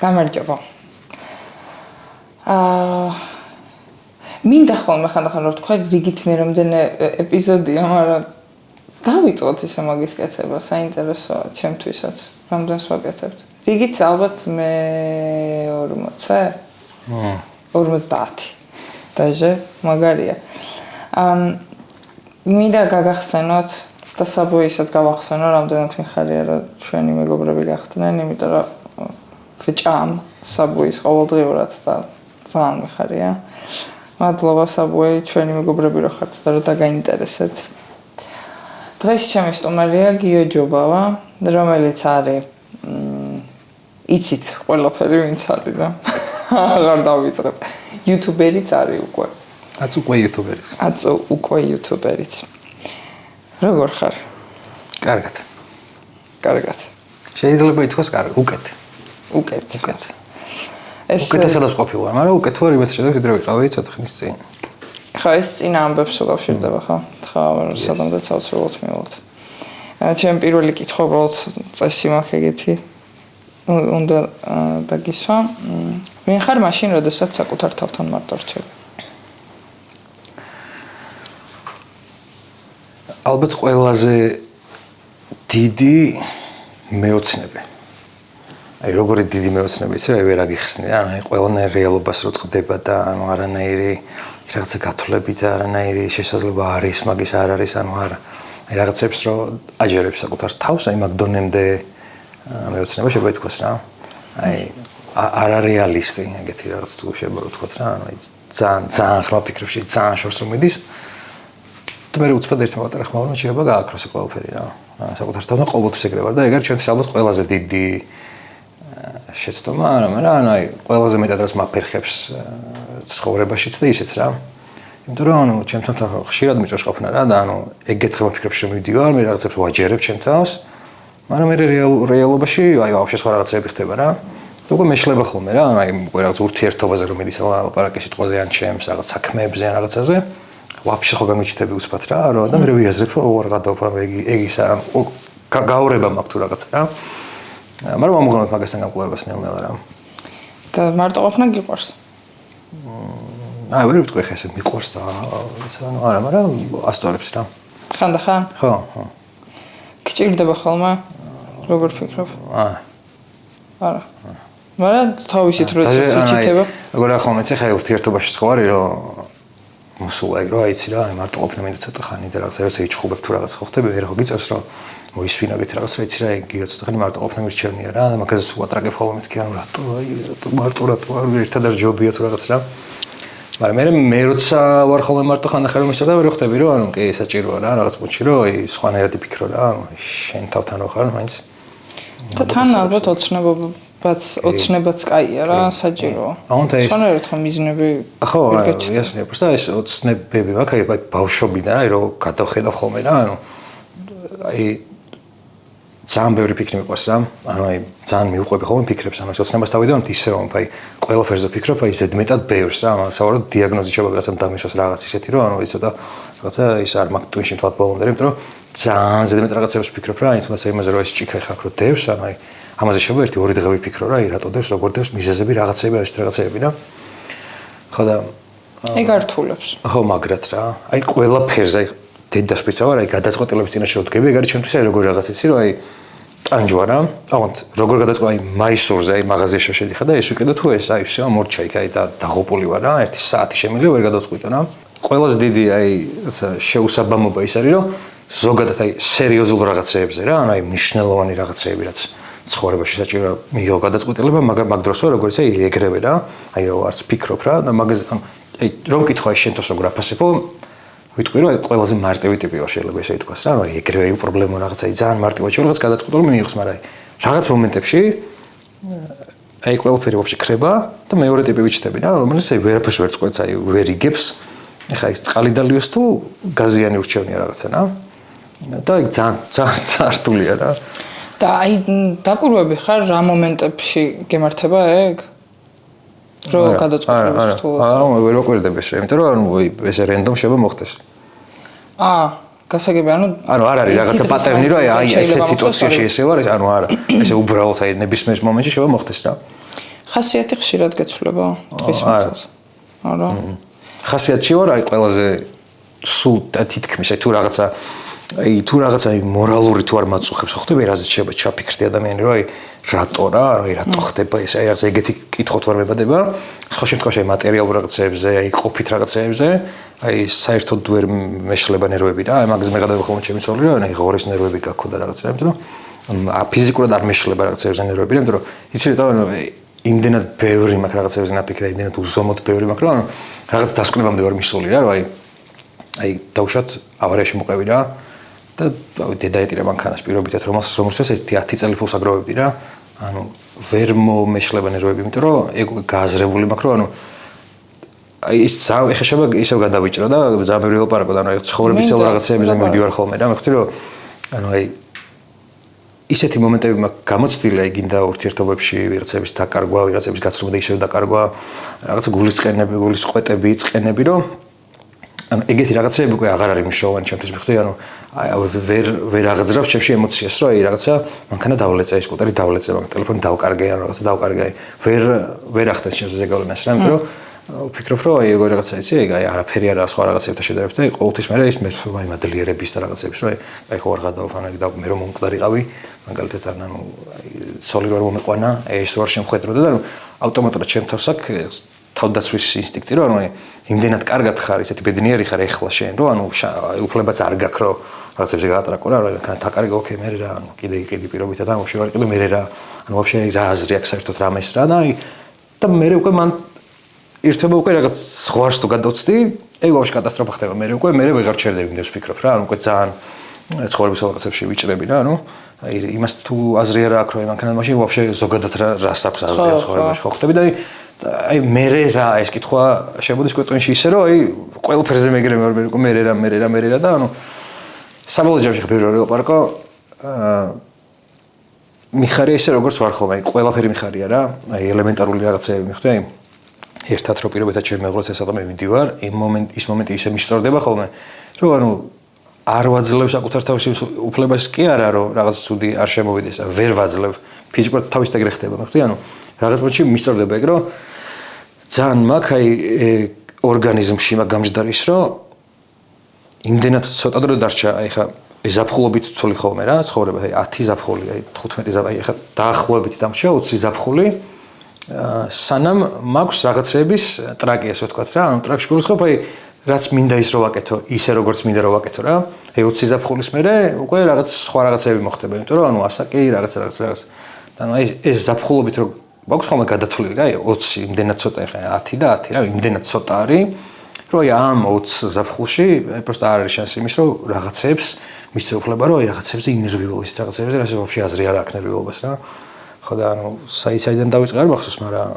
გამარჯობა. მინდა ხოლმე ხანდახან რომ თქვა რიგით მე რამდენი ეპიზოდია, მაგრამ დავიწყოთ ისე მაგის კეთება, საინტერესოა ჩემთვისაც, რამდენს ვაკეთებთ. რიგით ალბათ მე 40. დაჟე, მაგარია. მინდა გაგახსენოთ და საბოისაც გავახსენო, რამდენად მიხარია რომ ჩვენი მეგობრები გახდნენ, იმიტომ რომ ვჭამ საბოის ყოველდღიურად და ძალიან მიხარია. მადლობა საბოი, ჩვენი მეგობრები რო ხართ და რომ დაგაინტერესეთ. დღეს ჩემი სტუმარია გიო ჯობავა, რომელიც არის იცით ყველაფერი ვინც არის რა. აღარ დავიწყებ. იუთუბერიც არის უკვე. აც უკვე იუთუბერიც. როგორ ხარ? კარგად. შეიძლება ითქვას კარგად, უკეთ. უკეთესადაც ყოფილა, მაგრამ უკეთ ვარ იმას შეიძლება ვიდრე ვიყავი ცოტა ხნის წინ. ხა ეს წინა ამბებს უკავშირდება ხა? ხა სადამდეც აუცილებლად მივალთ. ჩემი პირველი კითხვა უბრალოდ წესი მაქვს ეგეთი. უნდა დაგისვა. ვინ ხარ მაშინ, როდესაც საკუთარ თავთან მარტო რჩები? ალბათ ყველაზე დიდი მეოცნები. აი როგორი დიდი მეოცნები ისე ვერ აგიხსნი რა, აი ყველანაირ რეალობას რო წდება და ანუ არანაირი რაღაცა გათვლები და არანაირი შესაძლებლობა არის, მაგის არ არის, ანუ არა. აი რაღაცებს რო აჯერებს საკუთარ თავს, აი მაგ დონემდე მეოცნება შეიძლება ითქვას რა. აი არარეალისტი, ეგეთი რაღაც თუ შეიძლება რო თქვათ რა, ანუ აი ძალიან ხმა ფიქრებში ძალიან შორს რომ მიდის. და მე უცბად ერთმა პატარა ხმა რომ შეიძლება გააკროს ყველაფერი რა. საკუთარ თავთან ყოველთვის ეგრე ვარ და ეგ არის ჩემთვის ალბათ ყველაზე დიდი შეცდომა, მაგრამ აი ყველაზე მეტად რაც მაფერხებს ცხოვრებაშიც და ისეც რა. იმიტომ რომ ანუ ჩემთან ხშირად მიწევს ყოფნა რა და ანუ ეგეთ ხმა ფიქრებში რომ მივდივარ, მე რაღაცებს ვაჯერებ ჩემ თავს, მაგრამ მე რეალობაში აი ვაფშე სხვა რაღაცები ხდება რა. უკვე მეშლება ხოლმე რა, აი უკვე რაღაც ურთიერთობაზე რომ მიდის ლაპარაკი სიტყვაზე ან ჩემს რაღაც საქმეებზე ან რაღაცაზე. ვაფშე ხო გამიჩნდები უცბად რა, და მე ვიაზრებ რომ ვარ გადავფრამ ეგ ის არ გაურება მაქვს თუ რაღაცა რა. მაგრამ ამგვარად მაგასთან გამკლებას ნელ-ნელა რა. და მარტო ყოფნა გიყვარს? აი ვერ ვიტყვი ხა ესე მიყვარს და ანუ არა, მაგრამ ასწორებს რა. ხანდახან? ხო. გჭირდება ხოლმე? როგორ ფიქრობ? არა. მაგრამ თავისით რო ციცითება. როგორ ახლა მეც ხა ურთიერთობაში ხوارი რომ მოსულა ეგ რა იცი რა, აი მარტო ყოფნა მინდა ცოტა ხანი და რაღაცა როცა იჩხუბებ თუ რაღაც ხო ხდება, ვერ ხო გიწევს რომ მოისვინაგეთ რაღაც რა იცი რა, ეგ ცოტა ხანი მარტო ყოფნა მირჩევნია რა, და მაგაზე უატრაგებ ხოლმე მეთქი ანუ რატო მარტო არ ერთად არ ჯობია თუ რაღაც რა. მაგრამ მე როცა ვარ ხოლმე მარტო ხანდახან რომ ისე და ვერ ხვდები რომ ანუ კი საჭიროა რა რაღაც პუნქტში რომ აი სხვანაირად იფიქრო რა, ანუ შენ თავთან რო ხარ მაინც. და თან ალბათ ოცნებაც კაია რა, საჭიროა. სხვანაირად ხო მიზნები ხო, იასნია, просто ეს ოცნებები მაქვს, აი ბავშვობიდან, აი რომ გადავხედავ ხოლმე რა, ანუ აი ძალიან ბევრი ფიქრი მიყვარს რა, ანუ აი ძალიან მიუყვები ხოლმე ფიქრებს, ამას ოცნებას დავიდევნთ ისე რომ აი ყველაფერზე ვფიქრობ, აი ზედმეტად ბევრს რა, სავარაუდოდ დიაგნოზი შეიძლება რაღაცამ დამისვას რაღაც ისეთი რომ ანუ იცოდა რაღაცა ის არ მაქვს ტვინში მთლად ბოლომდე, იმიტომ რომ ძალიან ზედმეტ რაღაცებს ვფიქრობ რა, აი თუნდაც იმაზე რომ ეს ჭიქრე ხარ რო დევს, ანუ აი ამაზე შეიძლება 1-2 დღე ვიფიქრო რა, აი რატო დევს, როგორ დევს, მიზეზები რაღაცები არის რაღაცები რა. ხო და ეგ ართულებს. ხო, მაგრად რა. აი ყველაფერზე აი დედასპიცა ვარ, აი გადაწყვეტილების წინაშე რო დგები, ეგ არის ჩემთვის აი როგორ რაღაც იცი რომ აი ტანჯვა რა. აღონთ როგორ გადაწყვეტ აი მაისურზე აი მაღაზიაში შედიხარ და ეს ვიყიდო თუ ეს აი всё მორჩა იქ აი და დაღუპული ვარ რა, 1 საათი შემიძლია ვერ გადაწყვიტო რა. ყველაზე დიდი აი შეუსაბამობა ის არის რომ ზოგადად აი სერიოზულ რაღაცეებზე რა, ანუ აი მნიშვნელოვანი რაღაცეები რაც ცხოვრებაში საჭიროა მიიღო გადაწყვეტილება, მაგრამ მაგ დროს როგორც აი ეგრევე რა, აი რომ არც ფიქრობ რა და მაგაზე აი რომ კითხვა შენ თავს როგორ აფასებო, ვიტყვი რომ აი ყველაზე მარტივი ტიპი ვარ შეიძლება ესე ითქვას რა, აი ეგრევე აი პრობლემა რაღაცა აი ძალიან მარტივად შეიძლება გადაწყვეტილება მიიღოს, მაგრამ აი რაღაც მომენტებში აი ყველაფერი ვაფშე ხრება და მეორე ტიპი ვიჩნდები რა, რომელიც აი ვერაფერს ვერ წყვეტს, აი ვერ იგებს. ეხა ის წყალი დალიოს თუ გაზიანი ურჩევნია რაღაცა რა. და აი ძალიან რთულია რა. და აი დაკვირვები ხარ რა მომენტებში გემართება ეგ? რო გადაწყვეტილებას თუ არა, ვერ ვაკვირდები ეს, იმიტომ რომ ანუ ეს რენდომ შეიძლება მოხდეს. გასაგები, ანუ არ არის რაღაცა პატერნი, რომ აი ესეთ სიტუაციაში ესე ვარ, ანუ არა, ესე უბრალოდ აი ნებისმიერ მომენტში შეიძლება მოხდეს რა. ხასიათი ხშირად გეცვლება დღის მიწას. არა. ხასიათში ვარ, აი ყველაზე სულ თითქმის თუ რაღაცა თუ რაღაცა მორალური თუ არ მაწუხებს, ხო ხდება რაზეც შეიძლება ჩაფიქრდე ადამიანი, რომ აი რატო რა, რატო ხდება ეს, აი რაღაცა ეგეთი კითხოთ ვერ მებადება. სხვა შემთხვევაში აი მატერიალურ რაღაცეებზე, აი ყოფით რაღაცეებზე, აი საერთოდ ვერ მეშლება ნერვები რა. აი მაგას მეღადება ხოლმე ჩემი ცოლი, რომ აი ღორის ნერვები გაქონდა რაღაცა, იმიტომ რომ ფიზიკურად არ მეშლება რაღაცეებზე ნერვები, იმიტომ რომ იცი რა, იმდენად ბევრი მაქვს რაღაცეებზე ნაფიქრე, იმდენად უზომოდ ბევრი მაქვს, რომ რაღაც დასკვნებამდე ვარ მისული რა, რომ აი დავუშვათ ავარიაში მოყევი რა. და დედაეტირა მანქანას პირობითად რომელსაც 10 წელი ფულს აგროვებდი რა. ანუ ვერ მომეშლება ნერვები, იმიტომ რომ ეგ გააზრებული მაქვს, რომ ანუ აი ის ეხა შევა ისევ გადავიჭრო და ძალიან ბევრი ელაპარაკო და ანუ ცხოვრებისელ რაღაცეებზე მივდივარ ხოლმე რა. მეხუთი რომ ანუ აი ისეთი მომენტები მაქვს გამოცდილი, აი გინდა ურთიერთობებში ვიღაცების დაკარგვა, ვიღაცების გაცნობა და ისევ დაკარგვა, რაღაც გულის წყენები, გულის ყვეტები, წყენები, რომ ანუ ეგეთი რაღაცები უკვე აღარ არის მნიშვნელოვანი ჩემთვის, მეხუთი ანუ ვერ აღძრავს ჩემში ემოციას, რომ აი რაღაცა მანქანა დავლეწე, ის სკუტერი დავლეწე, მაგ ტელეფონი დავკარგე, ან რაღაცა დავკარგე, ვერ ახდენს ჩემს ზეგავლენას რა, იმიტომ რომ ვფიქრობ, რომ აი ეგ რაღაცა იცი, აი არაფერი არა სხვა რაღაცებთან შედარებით და ყოველთვის მე ის მე მადლიერების და რაღაცების, რომ აი ხო არ გადავ, ან მე რომ მომკვდარიყავი, მაგალითად ანუ აი სოლი რომ მომეყვანა, ეს ვარ შემხედროდა და ანუ ავტომატურად ჩემ თავს აქვს თავდაცვის ინსტინქტი, რომ ანუ იმდენად კარგად ხარ, ისეთი ბედნიერი ხარ ეხლა შენ, რომ ანუ უფლებაც არ გაქვს, რომ რაღაცებზე გაატრაკო რა, რომ თაკარგო ოკეი, მე რა, ანუ კიდე იყიდი პირობითად, ანუ ვაფშე ვარ იყიდო მე რა, ანუ ვაფშე რა აზრი აქვს საერთოდ რამეს რა და აი და მე უკვე მან ერთობა უკვე რაღაც ზღვარს თუ გადავწდი, ეგ ვაფშე კატასტროფა ხდება, მე უკვე ვეღარ ჩერდები, იმდენს ვფიქრობ რა, ანუ უკვე ძალიან ცხოვრების რაღაცებში ვიჭრები რა, ანუ აი იმას თუ აზრი არა აქვს, რომ მანქანა მაშინ ვაფშე ზოგადად რას აქვს აზრი ცხოვრებაში ხო ხდები და აი მე რა ეს კითხვა შემოდის კვეტონში ისე რომ აი ყველაფერზე მეგრემ ვარ მე რა და ანუ საბოლოო ჯამში ხბირი რა პარკო მიხარია ისე როგორც ვარ ხოლმე აი ყველაფერი მიხარია რა აი ელემენტარული რაღაცეები მიხვდი აი ერთად რო პირობითად ჩემ მეღროს ესადა მე ვიდივარ ის მომენტი ისე მისწორდება ხოლმე რომ ანუ არ ვაძლევ საკუთარ თავის უფლებას კი არა რომ რაღაც ცუდი არ შემოვიდეს ვერ ვაძლევ ფიზიკურად თავის ეგრე ხდება მიხვდი ანუ რაღაც მომენტში მისწორდება ეგ რომ ძალიან მაქვს აი ორგანიზმში მაგ გამჯდარის რომ იმდენად ცოტა დრო დარჩა აი ხა ზაფხულობით თვლი ხოლმე რა ცხოვრება აი 10 ზაფხული აი 15 ზაფხული აი ხა დაახლოებით დამრჩა 20 ზაფხული სანამ მაქვს რაღაცების ტრაკი ასე ვთქვათ რა ანუ ტრაკში გულისხმობ აი რაც მინდა ის რო ვაკეთო ისე როგორც მინდა რო ვაკეთო რა აი 20 ზაფხულის მერე უკვე რაღაც სხვა რაღაცები მოხდება იმიტომ რომ ანუ ასაკი რაღაც და აი ეს ზაფხულობით რო მაქვს ხოლმე გადათვლილი რა 20 იმდენად ცოტა ხა 10 და 10 რა იმდენად ცოტა არის რომ აი ამ 20 ზაფხულში პროსტა არ არის შანსი იმის რომ რაღაცებს მისცე უფლება რომ აი რაღაცებზე ინერვიულო ის რაღაცებზე რა ვაფშე აზრი არ აქვს ნერვიულობას რა ხო და ანუ საიდან დავიწყე არ მახსოვს მაგრამ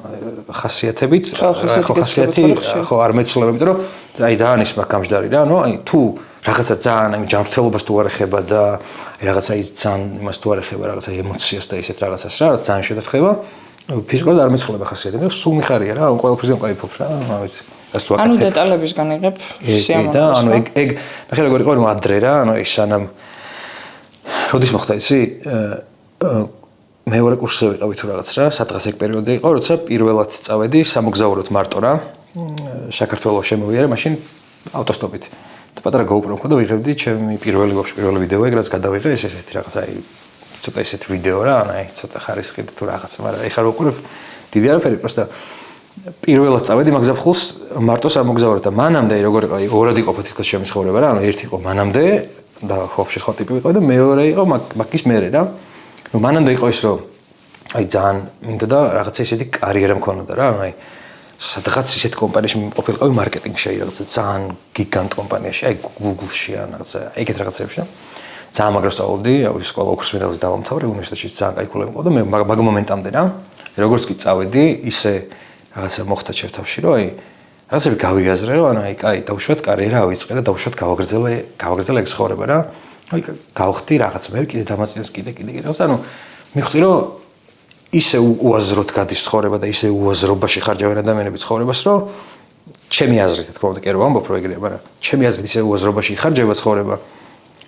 ხასიათებით ხასიათი ხო არ მეცლება იმიტომ რომ აი ძალიან ის მაგ გამჯდარი რა ანუ აი თუ რაღაცა ძალიან აი ჯანმრთელობას თუ არ ეხება და რაღაცა ის ძალიან იმას თუ არ ეხება რაღაცა ემოციას და ისეთ რაღაცას რა ძალიან შედარდება ფიზიკურად არ მეცლება ხასიათი და სულ მიხარია რა ანუ ყველაფერზე მყაიფობ რა ვიცი ანუ დეტალებისგან იღებ სიამოვნებას და ანუ ეგ ნახე როგორ იყო რომ ადრე რა ანუ ის სანამ როდის მოხდა იცი მეორე კურსზე ვიყავი თუ რაღაც რა სადღაც ეგ პერიოდი იყო როცა პირველად წავედი სამოგზაუროდ მარტო რა საქართველოს შემოვიარე მაშინ ავტოსტოპით და პატარა GoPro მქონდა ვიღებდი ჩემი პირველი ვიდეო ეგ რაც გადავიღე ესეთი რაღაცა აი ცოტა ესეთი ვიდეო რა აი ცოტა ხარისხით თუ რაღაცა მაგრამ ეხლა რო ვყურებ დიდი არაფერი პროსტა პირველად წავედი მაგ ზაფხულს მარტო სამოგზაუროდ და მანამდე როგორ იყო აი ორად იყო თითქოს ჩემი ცხოვრება რა ანუ ერთი იყო მანამდე და ხოფში სხვა ტიპი ვიყავი და მეორე იყო მაგის მერე რა ну მანამდე იყო ის რომ აი ძალიან მინდა და რაღაცა ისეთი კარიერა მქონოდა რა აი სადღაც ისეთ კომპანიაში ყოფილიყავი მარკეტინგში აი რაღაცა ძალიან გიგანტ კომპანიაში აი Google-ში ან რაღაცა ეგეთ რაღაცებში ძალიან მაგრას სწავლობდი აი სკოლა ოქროს მედალს დავამთავრე უნივერსიტეტში ძალიან კაი ქულები მყავდა მე მაგ მომენტამდე რა როგორც კი წავედი ისე რაღაცა მოხდა ჩემ თავში რომ აი რაღაცები გავიაზრე რომ ანუ აი კაი დავუშვათ კარიერა ავიწყე და დავუშვათ გავაგრძელე ეგ ცხოვრება რა აი გავხდი რაღაც მე კიდე დამაწინეს კიდე რაღაც ანუ მივხვდი რომ ისე უაზროდ გადის ცხოვრება და ისე უაზრობაში ხარჯავენ ადამიანები ცხოვრებას რომ ჩემი აზრით თქმა უნდა კი არ ვამბობ რომ ეგრეა მაგრამ ჩემი აზრით ისე უაზრობაში ხარჯება ცხოვრება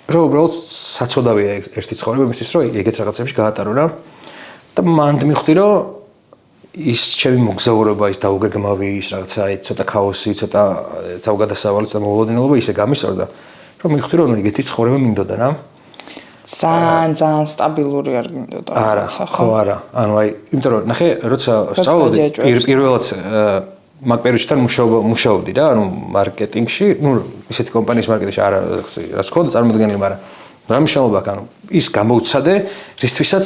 რომ უბრალოდ საცოდავია ერთი ცხოვრება მისთვის რომ ეგეთ რაღაცებში გაატარო რა და მანდ მივხვდი რომ ის ჩემი მოგზაურობა, ის დაუგეგმავი, ის რაღაცა ცოტა ქაოსი, ცოტა თავგადასავალი, ცოტა მოულოდნელობა ისე გამისწორდა, რომ მივხვდი რომ ეგეთი ცხოვრება მინდოდა რა. ძალიან სტაბილური არ გინდოდა რაღაცა ხო არა ანუ აი იმიტომ რომ ნახე როცა სწავლობდი პირველად მაგ პერიოდიდან მუშაობდი რა ანუ მარკეტინგში ну ისეთი კომპანიის მარკეტინგში არა რაც ხონდა წარმოდგენილი მაგრამ რა მნიშვნელობა აქვს ანუ ის გამოუცადე რისთვისაც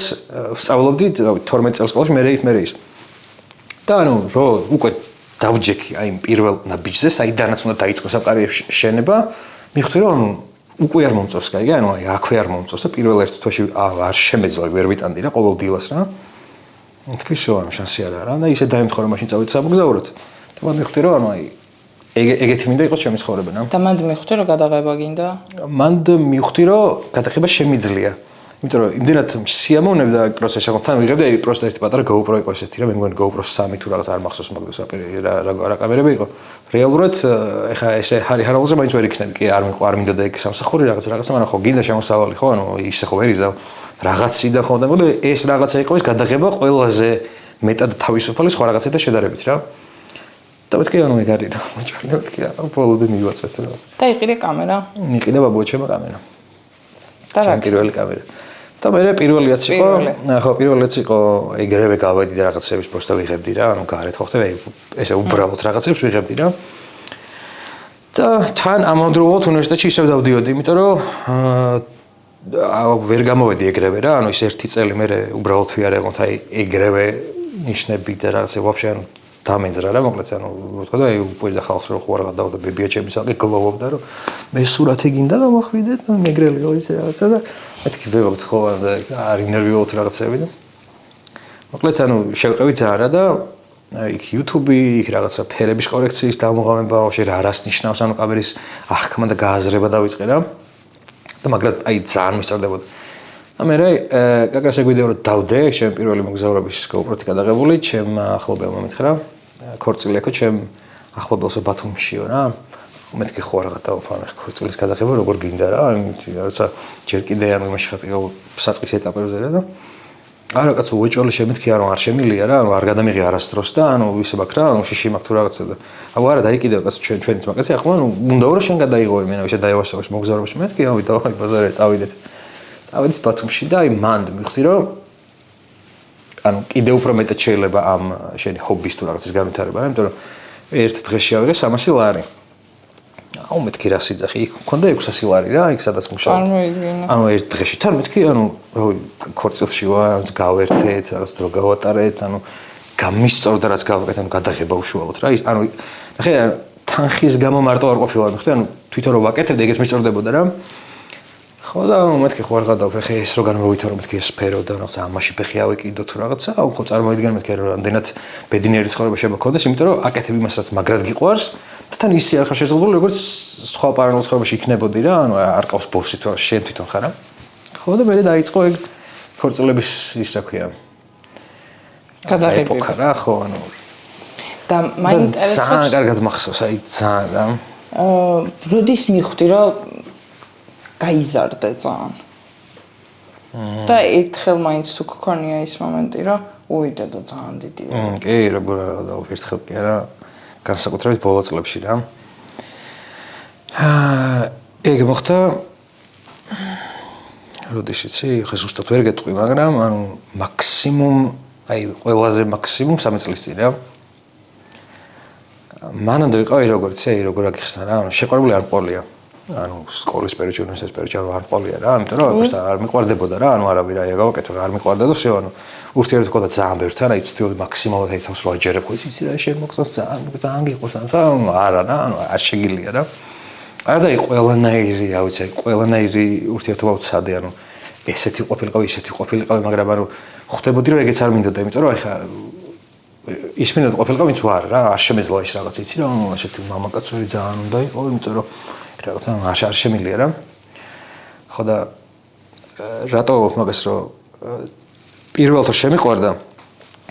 სწავლობდი 12 წელს სკოლაში მე ის და ანუ რო უკვე დავჯექი აი პირველ ნაბიჯზე საიდანაც უნდა დაიწყოს ამ კარიერის შენება მივხვდი რომ ანუ უკვე არ მომწონს კაი ანუ აი აქვე არ მომწონს და პირველ ერთ თვეში არ შემეძლო ვერ ვიტანდი რა ყოველ დილას რა თქვი შო ანუ შანსი არ არა და ისე დაემთხო რომ მაშინ წავედი სამოგზაუროდ და მან მივხვდი რომ ანუ აი ეგეთი მინდა იყოს ჩემი ცხოვრება რა და მანდ მივხვდი რომ გადაღება გინდა მანდ მივხვდი რომ გადაღება შემიძლია იმიტომ რომ იმდენად სიამოვნებდა აი პროცესს თან ვიღებდი აი პროსტა ერთი პატარა GoPro იყო ესეთი რა მე მგონი GoPro 3 თუ რაღაც არ მახსოვს მაგას რა კამერები იყო რეალურად ეხა ესე ჰარალზე მაინც ვერ იქნები კი არ მინდოდა ეგ სამსახური რაღაცა მაგრამ ხო გინდა შემოსავალი ხო ანუ ისე ხო ვერ იზავ რაღაცი და ხო და მოდი ეს რაღაცა იყო ეს გადაღება ყველაზე მეტად თავისუფალი სხვა რაღაცეთა შედარებით რა და მეთქი ანუ ეგ არის რა მოჭრილი მეთქი რა ბოლოდე მივაწვეთ რაღაც და იყიდე კამერა იყიდა ბაბუჩემა კამერა და რა პირველი კამერა და მე პირველიაც იყო ხო პირველიც იყო ეგრევე გავედი და რაღაცების პროსტა ვიღებდი რა ანუ გარეთ ხო ხდება ესე უბრალოდ რაღაცებს ვიღებდი რა და თან ამავდროულად უნივერსიტეტში ისევ დავდიოდი იმიტომ რომ ვერ გამოვედი ეგრევე რა ანუ ის ერთი წელი მე უბრალოდ ვიარაღოთ აი ეგრევე ნიშნები და რაღაცე ვაფშე ანუ დამენძრა რა მოკლედ ანუ ვთქვა და აი უკვე და ხალხს რო ხო რაღაც დავდა ბებიაჩების ალკე გლოვობდა რომ მე სურათი გინდა და მოხვიდეთ და მეგრელი იყო ისე რაღაცა და მეთქი ვეღოთ ხო და არ ინერვიულობთ რაღაცები და მოკლედ ანუ შევყევი ძაარა და იქ YouTube-ი იქ რაღაცა ფერების კორექციის დამოღავება ვაფშე რა რას ნიშნავს ანუ კამერის აღქმა და გააზრება დავიწყე რა და მაგრამ აი ძალიან მისწორდებოდა და მე კაკას ეგვიდეო რომ დავდე ჩემ პირველი მოგზაურობის GoPro-ი გადაღებული ჩემ ახლობელმა მითხრა ქორწილი აქო ჩემ ახლობელსო ბათუმშიო რა მეთქი ხო რაღაც დავფანე ქორწილის გადაღება როგორ გინდა რა როცა ჯერ კიდე ანუ იმაში ხარ პირველ საწყის ეტაპებზე რა და არა კაცო უეჭველი შემეთქი არა არ შემილია რა ანუ არ გადამიღე არასდროს და ანუ ისე მაქვს რა ანუ შიში მაქვს თუ რაღაცა და აუ არა დაიკიდე კაცო ჩვენიც მაგაზე ახლა ანუ უნდა რომ შენ გადაიღოვე მე ისე დაევასებოს მოგზაურობაში მეთქი ავი და აი ბაზარზე წავიდეთ წავედით ბათუმში და აი მანდ მივხვდი რომ ანუ კიდე უფრო მეტად შეიძლება ამ შენი ჰობის თუ რაღაცის განვითარება რა იმიტომ რომ ერთ დღეში ავიღე 300 ლარი აუ მეთქი რა სიძახი იქ მქონდა 600 ლარი რა იქ სადაც მუშაობდი ანუ ერთ დღეში თან მეთქი ანუ ქორწილში ვარ გავერთეთ რაღაც დრო გავატარეთ ანუ გამისწორდა რაც გავაკეთე ანუ გადაღება უშუალოდ რა ის ანუ ნახე თანხის გამო მარტო არ ყოფილა მიხდი ანუ თვითონ რომ ვაკეთებდი ეგეც მისწორდებოდა რა ხო და მეთქი ხო არ გადავფრე ხე ეს რო განმოვითავრო მეთქი ეს სფერო და რაღაც ამაში ფეხი ავიკიდო თუ რაღაცა აუ ხო წარმოიდგინე მეთქი რომ ამდენად ბედნიერი ცხოვრება შემოქონდეს იმიტომ რომ აკეთებ იმას რაც მაგრად გიყვარს და თან ისე არ ხარ შეზღუდული როგორც სხვა პარალელურ ცხოვრებაში იქნებოდი რა ანუ არ ყავს ბოსი თუ შენ თვითონ ხარ რა ხო და მე დაიწყო ეგ ქორწილების ის რა ქვია გადაღება რა ხო ანუ და მაინტერესებს ძალიან კარგად მახსოვს აი ძალიან რა როდის მივხვდი რომ გაიზარდე ძალიან. და ერთხელ მაინც თუ გქონია ის მომენტი, რომ უვიდე და ძალიან დიდი ვარ. კი, როგორ არა და ერთხელ კი არა, განსაკუთრებით ბოლო წლებში რა. ეგ მოხდა როდის იცი, ხე ზუსტად ვერ გეტყვი, მაგრამ ანუ მაქსიმუმ, აი ყველაზე მაქსიმუმ 3 წლის წინ რა. მანამდე ვიყავი როგორც, აი როგორ აგიხსნა რა, ანუ შეყვარებული არ მყოლია. ანუ სკოლის პერიოდში უნივერსიტეტის პერიოდში არ მყოლია რა, ამიტომ რომ просто არ მიყვარდებოდა რა, ანუ არავინ რა გავაკეთო რა, არ მიყვარდა და всё, ანუ ურთიერთობა ჰქონდა ძალიან ბევრთან, აი ცდილობდი მაქსიმალურად აი თავს რო აჯერებ, ხო იცი რა შემოგწონს ძალიან გიყოს, ანუ არა რა, ანუ არ შეგილია რა. არა და აი ყველანაირი, რა ვიცი, ყველანაირი ურთიერთობა ვცადე, ანუ ესეთი ყოფილიყავი, ისეთი ყოფილიყავი, მაგრამ ანუ ხვდებოდი რომ ეგეც არ მინდოდა, იმიტომ რომ აი ხა ის მინდოდა ყოფილიყავი, ვინც ვარ რა, არ შემეძლო ის რაღაც იცი რა, ანუ ესეთი მამაკაცური ძალიან უნდა იყო, იმიტომ რომ რაღაცა არ შემილია რა. ხო და რატო მაგას რომ პირველ თორ შემიყვარდა.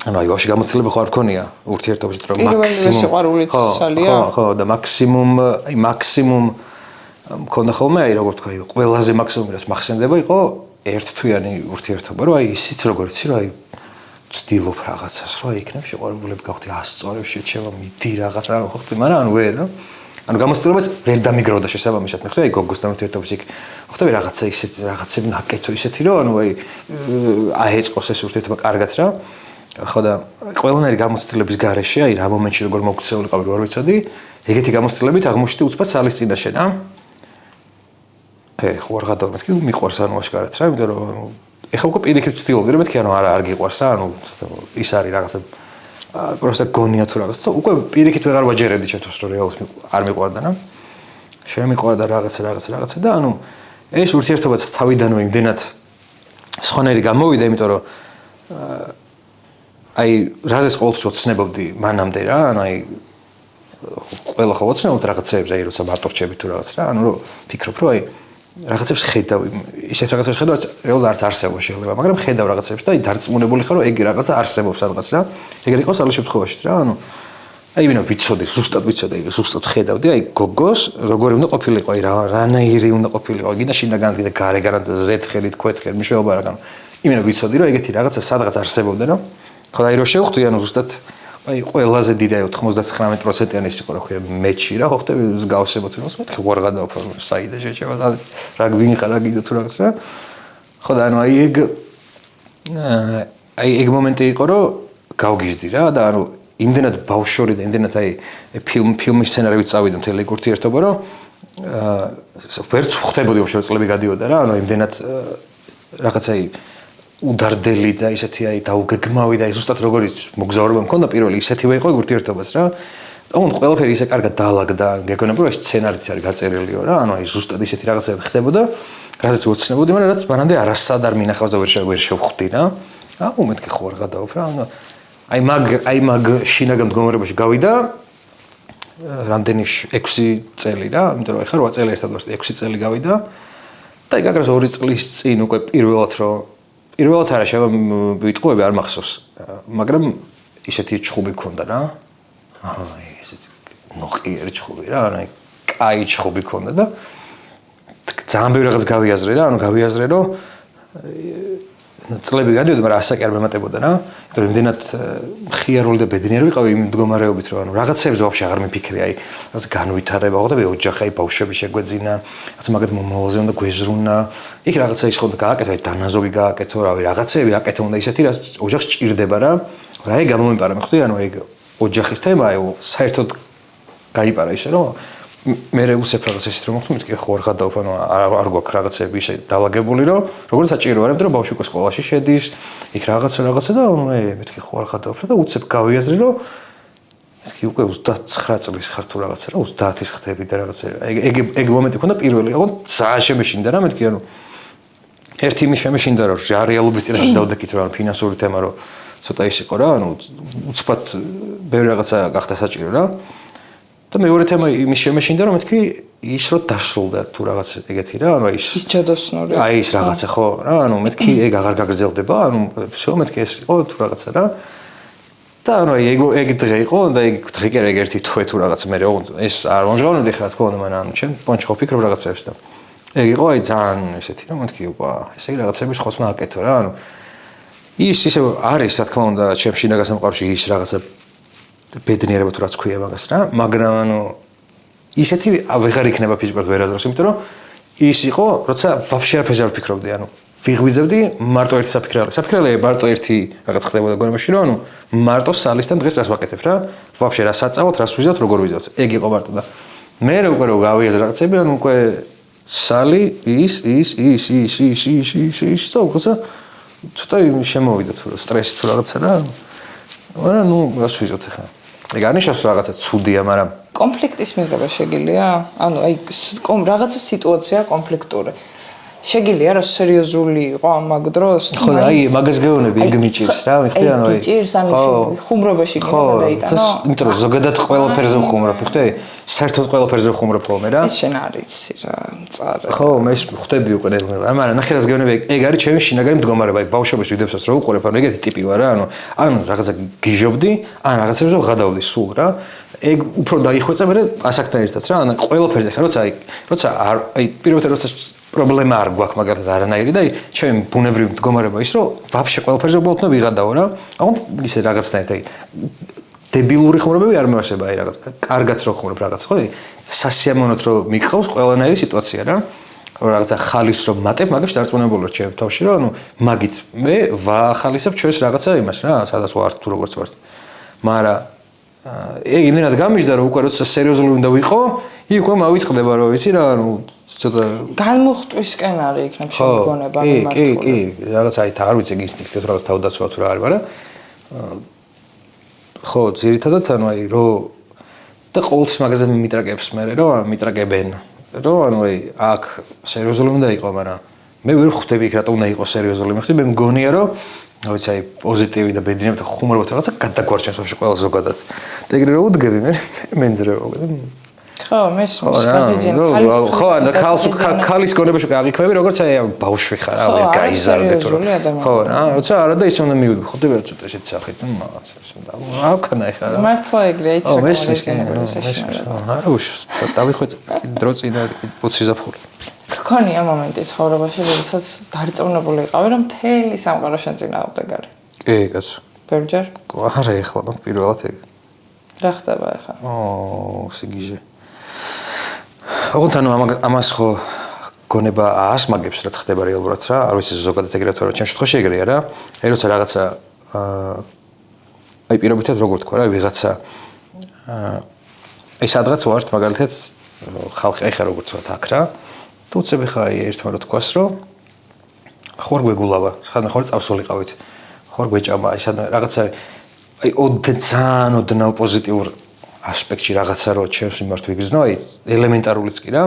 ანუ აი ვაფშე გამოცდილება ხო არ მქონია ურთიერთობაში რომ მაქსიმუმ სიყვარულიც სალია. ხო და მაქსიმუმ მქონდა ხოლმე აი როგორ თქვა ყველაზე მაქსიმუმი რაც მახსენდება იყო ერთ თვიანი ურთიერთობა რომ აი ისიც როგორ იცი რომ აი ვცდილობ რაღაცას, რომ იქნებ შეყვარებულები გავხდი 100 სწორებს შეჩევა, მიდი რაღაცა ხო ხდი, მაგრამ ანუ ვერ, ანუ გამოცდილებაც ვერ დამიგროვდა შესაბამისად, მე ხვდები აი გოგოსთან ერთობის იქ ხვდები რაღაცა ისეთი რაღაცები ნაკეთო ისეთი რომ ანუ აი აეწყოს ეს ურთიერთობა კარგად რა. ხო და ყველანაირი გამოცდილების გარეშე აი რა მომენტში როგორ მოქცეულიყავი რო არ ვიცოდი, ეგეთი გამოცდილებით აღმოჩნდი უცბად სალის წინაშე რა. ხო არ გადავ მეთქი მიყვარს ანუ აშკარად რა, იმიტომ რომ ანუ ეხლა უკვე პირიქით ვცდილობდი რომ მეთქი ანუ არ გიყვარს რა, ანუ ის არის რაღაცა просто გონია თუ რაღაცა, უკვე პირიქით ვეღარ ვაჯერებდი ჩემთვის რომ რეალურად არ მიყვარდა რა. შემიყვარდა რაღაცა და ანუ ეს ურთიერთობაც თავიდანვე იმდენად სხვანაირი გამოვიდა, იმიტომ რომ აი რაზეც ყოველთვის ოცნებობდი მანამდე რა, ანუ აი ყველა ხო ოცნებობთ რაღაცეებს, აი როცა მარტო რჩები თუ რაღაც რა, ანუ რომ ფიქრობ რომ აი რაღაცებს ხედავ, ისეთ რაღაცებს ხედავ, რეალურად არც არსებობს შეიძლება, მაგრამ ხედავ რაღაცებს და აი დარწმუნებული ხარ რომ ეგ რაღაცა არსებობს რაღაც რა. ეგრე იყოს alle შემთხვევაშიც რა, ანუ აი ვინა ვიცოდი, ზუსტად ვიცოდი, ზუსტად ხედავდი, აი გოგოს როგორი უნდა ყოფილიყო, აი რანაირი უნდა ყოფილიყო, გინდა შინაგანად და გარეგანად ზეთხელით, ქვეთქელი, მშეობა რა, იმენა ვიცოდი რომ ეგეთი რაღაცა სადღაც არსებობდა რა. ხო და აი რო შევხვდი, ანუ ზუსტად აი ყველაზე დიდი 99%-იანი ის იყო რა ქვია მეჩი რა, ხო ხტები მსგავსებოთ იმას, მეთქი ვარ გადავფორ საიდა შეჩევა, სადაც რა გვინიხა რა გინდა თუ რაღაც რა. ხო და ანუ აი ეგ მომენტი იყო რომ გავგიჟდი რა და ანუ იმდენად ბავშვური და იმდენად აი ფილმის სცენარივით წავიდა მთელი ურთიერთობა რომ ვერც ხვდებოდი ბავშვი წლები გადიოდა რა, ანუ იმდენად რაღაცა უდარდელი და ისეთი აი დაუგეგმავი და ზუსტად როგორ ის მოგზაურობა მქონდა პირველი ისეთივე იყო ურთიერთობას რა. თუმცა ყველაფერი ისე კარგად დაალაგდა, გეკონებოდა ეს სცენარით არის გაწერილიო რა, ანუ აი ზუსტად ისეთი რაღაცები ხდებოდა, რაზეც ვოცნებოდი, მაგრამ რაც მანამდე არასად არ მინახავს და ვერ შევხვდი რა. აუ მეთქი ხო არ გადავფრ რა, ანუ აი მაგ შინაგან მდგომარეობაში გავიდა რამდენი 6 წელი რა, იმიტომ რომ ეხლა 8 წელი ერთად ვარ, 6 წელი გავიდა და ეგ აგრეს 2 წლის წინ უკვე პირველად არა შევიტყუები არ მახსოვს, მაგრამ ისეთი ჩხუბი ქონდა რა. აი ესეც ნოყიერი ჩხუბი რა, აი კაი ჩხუბი ქონდა და ძალიან ბევრი რაღაც გავიაზრე რა, ანუ გავიაზრე რომ წლები გადიოდა, მაგრამ ასაკი არ მემატებოდა რა. იმიტომ რომ იმდენად მხიარული და ბედნიერი ვიყავი იმ მდგომარეობით, რომ ანუ რაღაცებს ვაფშე აღარ მიფიქრე, აი რაღაც განვითარება, ხო და ოჯახი, აი ბავშვები შეგვეძინა, რაღაც მაგათ მომავალზე უნდა გვეზრუნა. იქ რაღაცა ის ხონდა გააკეთო, აი დანაზოგი გააკეთო, რავი, რაღაცები აკეთო უნდა ისეთი, რაც ოჯახს ჭირდება რა. რა ეგ გამომიპარა, მე ხვდი, ანუ ეგ ოჯახის თემა, აი საერთოდ გაიპარა ისე, რომ მე უსეფ რაღაც ისეთ რომ მოხდა, მეთქი ხო არ გადავფ, ანუ არ გვაქვს რაღაცები ისე დაალაგებული, რომ როგორც საჭირო არ, რომ ბავშვი უკვე სკოლაში შედის, იქ რაღაცა და ანუ მეთქი ხო არ გადავფ და უცებ გავიაზრე, რომ მეთქი უკვე 29 წლის ხარ თუ რაღაცა რა, 30-ის ხდები და რაღაცა. ეგ მომენტი ქონდა პირველი, ხო ძალიან შემეშინდა რა, მეთქი ანუ ერთი იმის შემეშინდა, რომ რეალობის წინაშე დავდექით, რომ ფინანსური თემა რომ ცოტა ის იყო რა, ანუ უცბად ბევრი რაღაცა გახდა საჭირო რა. და მეორე თემა იმის შემეშინდა რომ მეთქი ის რო დასრულდა თუ რაღაც ეგეთი რა, ანუ ის ჩადოსნური. აი ის რაღაცა ხო რა, ანუ მეთქი ეგ აღარ გაგრძელდება, ანუ всё მეთქი ეს იყო თუ რაღაცა რა. და ანუ ეგ დღე იყო და ეგ დღე კი არა ეგ ერთი თვე თუ რაღაც მე ეს არ მომჟღავნებდი ხა თქო, მაგრამ ანუ ჩემ პონჩ ხო ფიქრობ რაღაცებს და ეგ იყო აი ძალიან ესეთი რომ მეთქი უა ესე იგი რაღაცების ხოსმა აკეთო რა, ანუ ის ისე არის რა თქმა უნდა ჩემ შინაგან სამყაროში ის რაღაცა ბედნიერება თუ რაც ქვია მაგას რა, მაგრამ ანუ ისეთი ვეღარ იქნება ფიზიკურად ვერაზროს, იმიტომ რომ ის იყო, როცა ვაფშე არაფერზე არ ვფიქრობდი, ანუ ვიღვიძებდი მარტო ერთი საფიქრებელი მარტო ერთი რაღაც ხდებოდა გონებაში, რომ ანუ მარტო სალისთან დღეს რას ვაკეთებ რა, ვაფშე რა საწავოთ, რას ვიზავთ, როგორ ვიზავთ, ეგ იყო მარტო და მე უკვე რო გავიაზრე რაღაცები, ანუ უკვე სალი ის და უკვე ცოტა შემოვიდა თუ სტრესი თუ რაღაცა რა, მაგრამ ნუ რას ვიზავთ ახლა. ეგ არ ნიშნავს რაღაცა ცუდია, მაგრამ კონფლიქტის მიღება შეგიძლია? ანუ აი რაღაცა სიტუაცია კონფლიქტური. შეგიძლია რომ სერიოზული იყო ამ მაგ დროს? ხო და აი მაგას გეუბნები, ეგ მიჭირს რა, მიხდი ანუ აი. მიჭირს ამის ხუმრობაში გინდა დაიტანო. იმიტომ რომ ზოგადად ყველაფერზე ვხუმრობ, მიხდი? საერთოდ ყველაფერზე ვხუმრობ ხოლმე რა. ეს შენ არ იცი რა, მწარე. ხო, მე ხვდები უკვე ნერვები. მაგრამ ნახე რას გეუბნები, ეგ არის ჩემი შინაგანი მდგომარეობა, აი ბავშვობის ვიდეოსაც რო უყურებ, ანუ ეგეთი ტიპი ვარ რა, ანუ რაღაცა გიჟობდი, ან რაღაცებს რო გადავდი სულ რა. ეგ უფრო დაიხვეწა მე ასაკთან ერთად რა, ანუ ყველაფერზე ხარ, როცა აი პირველად როცა პრობლემა არ გვაქვს მაგალითად არანაირი და ჩემი ბუნებრივი მდგომარეობა ის რომ ვაფშე ყველაფერზე უბრალოდ უნდა ვიღადაო რა. აუ ისე რაღაცნაირად დებილური ხმრობები არ მოასება რაღაც. კარგად რო ხმრობ რაღაც ხო? სასიამოვნოდ რო მიყავს ყველანაირი სიტუაცია რა. რაღაცა ხალის რომ მატებ, მაგას დარწმუნებულად ჩემ თავში რომ მაგით მე ვახალისებ ჩვენს რაღაცა იმას რა, სადაც ვართ თუ როგორც ვართ. მაგრამ იმენად გამიჯდა რომ უკვე როცა სერიოზული უნდა ვიყო, იქ უკვე მავიწყდება რომ ვიცი რა, ცოტა განმოხტვისკენ არის იქნებ შემოგონება მიმართული. კი, რაღაც აი არ ვიცი ინსტინქტით რაღაც თავდაცვა თუ რა არის, მაგრამ ხო, ძირითადად აი რომ და ყოველთვის მაგაზე მიტრაკებს მე რომ მიტრაკებენ რომ აი აქ სერიოზული უნდა იყო, მაგრამ მე ვერ ხვდები იქ რატომ უნდა იყოს სერიოზული. მე მგონია რომ ვიცი აი პოზიტივი და ბედნიერი და ხუმრობთ რაღაცა გადაგვარჩენს ვაფშე ყველა ზოგადად. და ეგრე რომ უდგები მე მენძრეო. ხო, მესმის გაგიზიან ხალის. ხო, და ხალის გონებაში გაიქმები როგორც აი ბავშვი ხარ, აი გაიზარდე თუ რა. ხო, რა, როცა არა და ისე უნდა მივიდი. ხვდები რა ცოტა ესეთ სახით, რაღაცა ესე და რა ვქნა ეხლა რა. მართლა ეგრე იცი რა არა უშო, დავიხვეწ დრო წინა პუცი ზაფხული. გქონია მომენტი ცხოვრებაში, როდესაც დარწმუნებული იყავი, რომ მთელი სამყარო შენ წინააღმდეგ არის. კი, კაცო. ბევრჯერ? არა, ეხლა მაგ პირველად ეგ. რა ხდება ეხლა? სიგიჟე. ოღონდ ამას ხო გონება ასმაგებს რაც ხდება რეალურად რა, არ ვიცი ზოგადად ეგრე თუ არა, ჩემ შემთხვევაში ეგრეა რა. აი როცა რაღაცა აი პირობითად როგორ თქვა რა, ვიღაცა აი სადღაც ვართ მაგალითად ხალხი ეხა როგორ თქვა აქ რა. თუ უცებ ხა აი ერთმა რო თქვას რომ ხوار გვეგულავა, ხან ხوار წავსულიყავით. ხوار გვეჭამა, აი სადღაც რაღაცა აი ძალიან ოდნავ პოზიტიურ ასპექტში რაღაცა რო ჩემს მიმართ ვიგრძნო, აი ელემენტარულიც კი რა.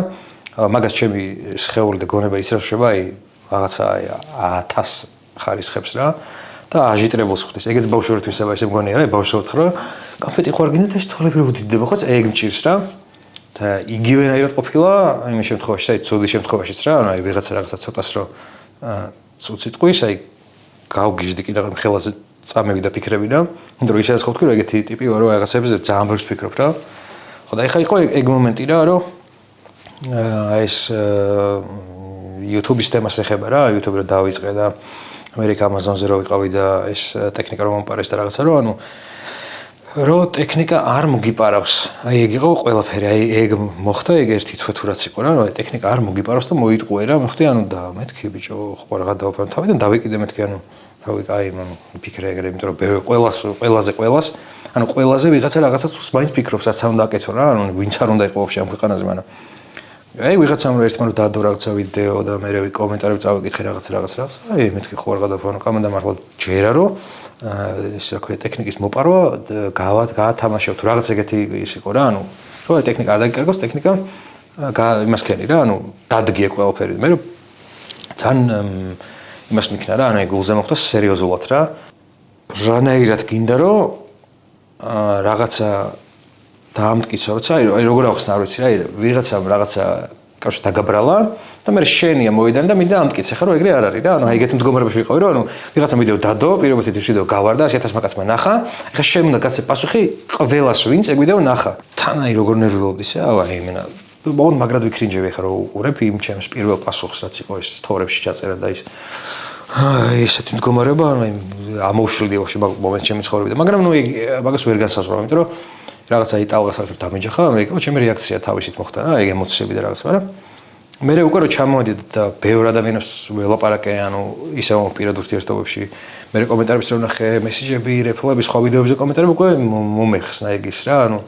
მაგას ჩემი სხეული და გონება ის რა შეება, აი რაღაცა 1000 ხარისხებს რა და აჟიტრებულს ხვდეს. ეგეც ბავშვებისთვისა ესე მგონია რა, ბავშვებთ ხრო. კამფეტი ხوار გინდა ეს თვალები რო უდიდება ხო, ეგ მჭირს რა. და იგივენაირად ყოფილა იმ შემთხვევაში, აი ცუდი შემთხვევაშიც რა, აი რაღაცა ცოტას რო ცუცი ტყვის, აი გავგიჟდი კიდე ხელაზე წამები და ფიქრები რა. იმიტომ რომ ისედაც ხო ვთქვი რომ ეგეთი ტიპი ვარ, რომ რაღაცებზე ძალიან ბევრს ვფიქრობ რა. ხო და ეხლა იყო ეგ მომენტი რა, რომ ეს YouTube-ის თემას ეხება რა, YouTube-ზე დავიწყე და ამერიკა Amazon-ზე რო ვიყავი და ეს ტექნიკა რომ მომპარეს და რაღაცა რო, ანუ რო ტექნიკა არ მოგიპარავს. აი ეგ იყო ყველაფერი, აი ეგ მოხდა, ეგ ერთი თვე თუ რაც იყო რა, რომ აი ტექნიკა არ მოგიპარავს და მოიტყუე რა, მეხდი ანუ და მეთქი ბიჭო, ხო რა გადავაფრენ თავი და დავიკიდე მეთქი ანუ აი ფიქრე ეგრე, იმიტომ რომ ყველაზე ანუ ყველაზე ვიღაცა რაღაცას უს მაინც ფიქრობს, რაც უნდა აკეთო რა, ანუ ვინც არ უნდა იყო ვაფშე ამ ქვეყანაზე, მაგრამ აი ვიღაცამ რომ ერთმა რომ დაადო რაღაცა ვიდეო და მე კომენტარები წავიკითხე რაღაცა, აი მეთქი ხო არ გადავაფრენ, კამენდა მართლა ჯერა რომ ესე რა ქვია ტექნიკის მოპარვა გაათამაშებ თუ რაღაც ეგეთი ის იყო რა, ანუ რო აი ტექნიკა არ დაგიკარგოს, ტექნიკა იმას ქენი რა, ანუ დადგიე ყველაფერი. მე ძალიან იმას მიქნა რა, ანუ აი გულზე მოხდა სერიოზულად რა. რანაირად გინდა რომ რაღაცა დაამტკიცო, როცა აი როგორ ახსნა არ ვიცი რა, აი ვიღაცამ რაღაცა კავშირი დაგაბრალა და მე შენია მოვიდან და მინდა ამტკიცე ხა რომ ეგრე არ არის რა, ანუ აი ეგეთ მდგომარეობაში ვიყავი რომ ანუ ვიღაცამ ვიდეო დადო, პირობითად ის ვიდეო გავარდა 1000 მაკაცმა ნახა, ეხა შენ უნდა გაცე პასუხი ყველას ვინც ეგ ვიდეო ნახა. თან აი როგორ ნერვიულობდი ისე, აი იმენა ბოლოდ მაგრად ვიქრინჯები ხა რომ უყურებ იმ ჩემს პირველ პასუხს რაც იყო ის თორებში ჩაწერა და ის აი ესეთი მდგომარეობა, ანუ ამოუშლდი ვაფშე მომენტ ჩემი ცხოვრებიდან, მაგრამ ნუ მაგას ვერ განსაზღვრავ, იმიტომ რომ რაღაცა იტალღას აქ დამეჯახა, მე იყო ჩემი რეაქცია თავისით მოხდა რა, ეგ ემოციები და რაღაც, მაგრამ მე უკვე რო ჩამოვედი და ბევრ ადამიანს ველაპარაკე, ანუ ისევ პირად ურთიერთობებში, მე კომენტარებს რო ნახე, მესიჯები, რეფლები, სხვა ვიდეოებზე კომენტარები უკვე მომეხსნა ეგ ის რა, ანუ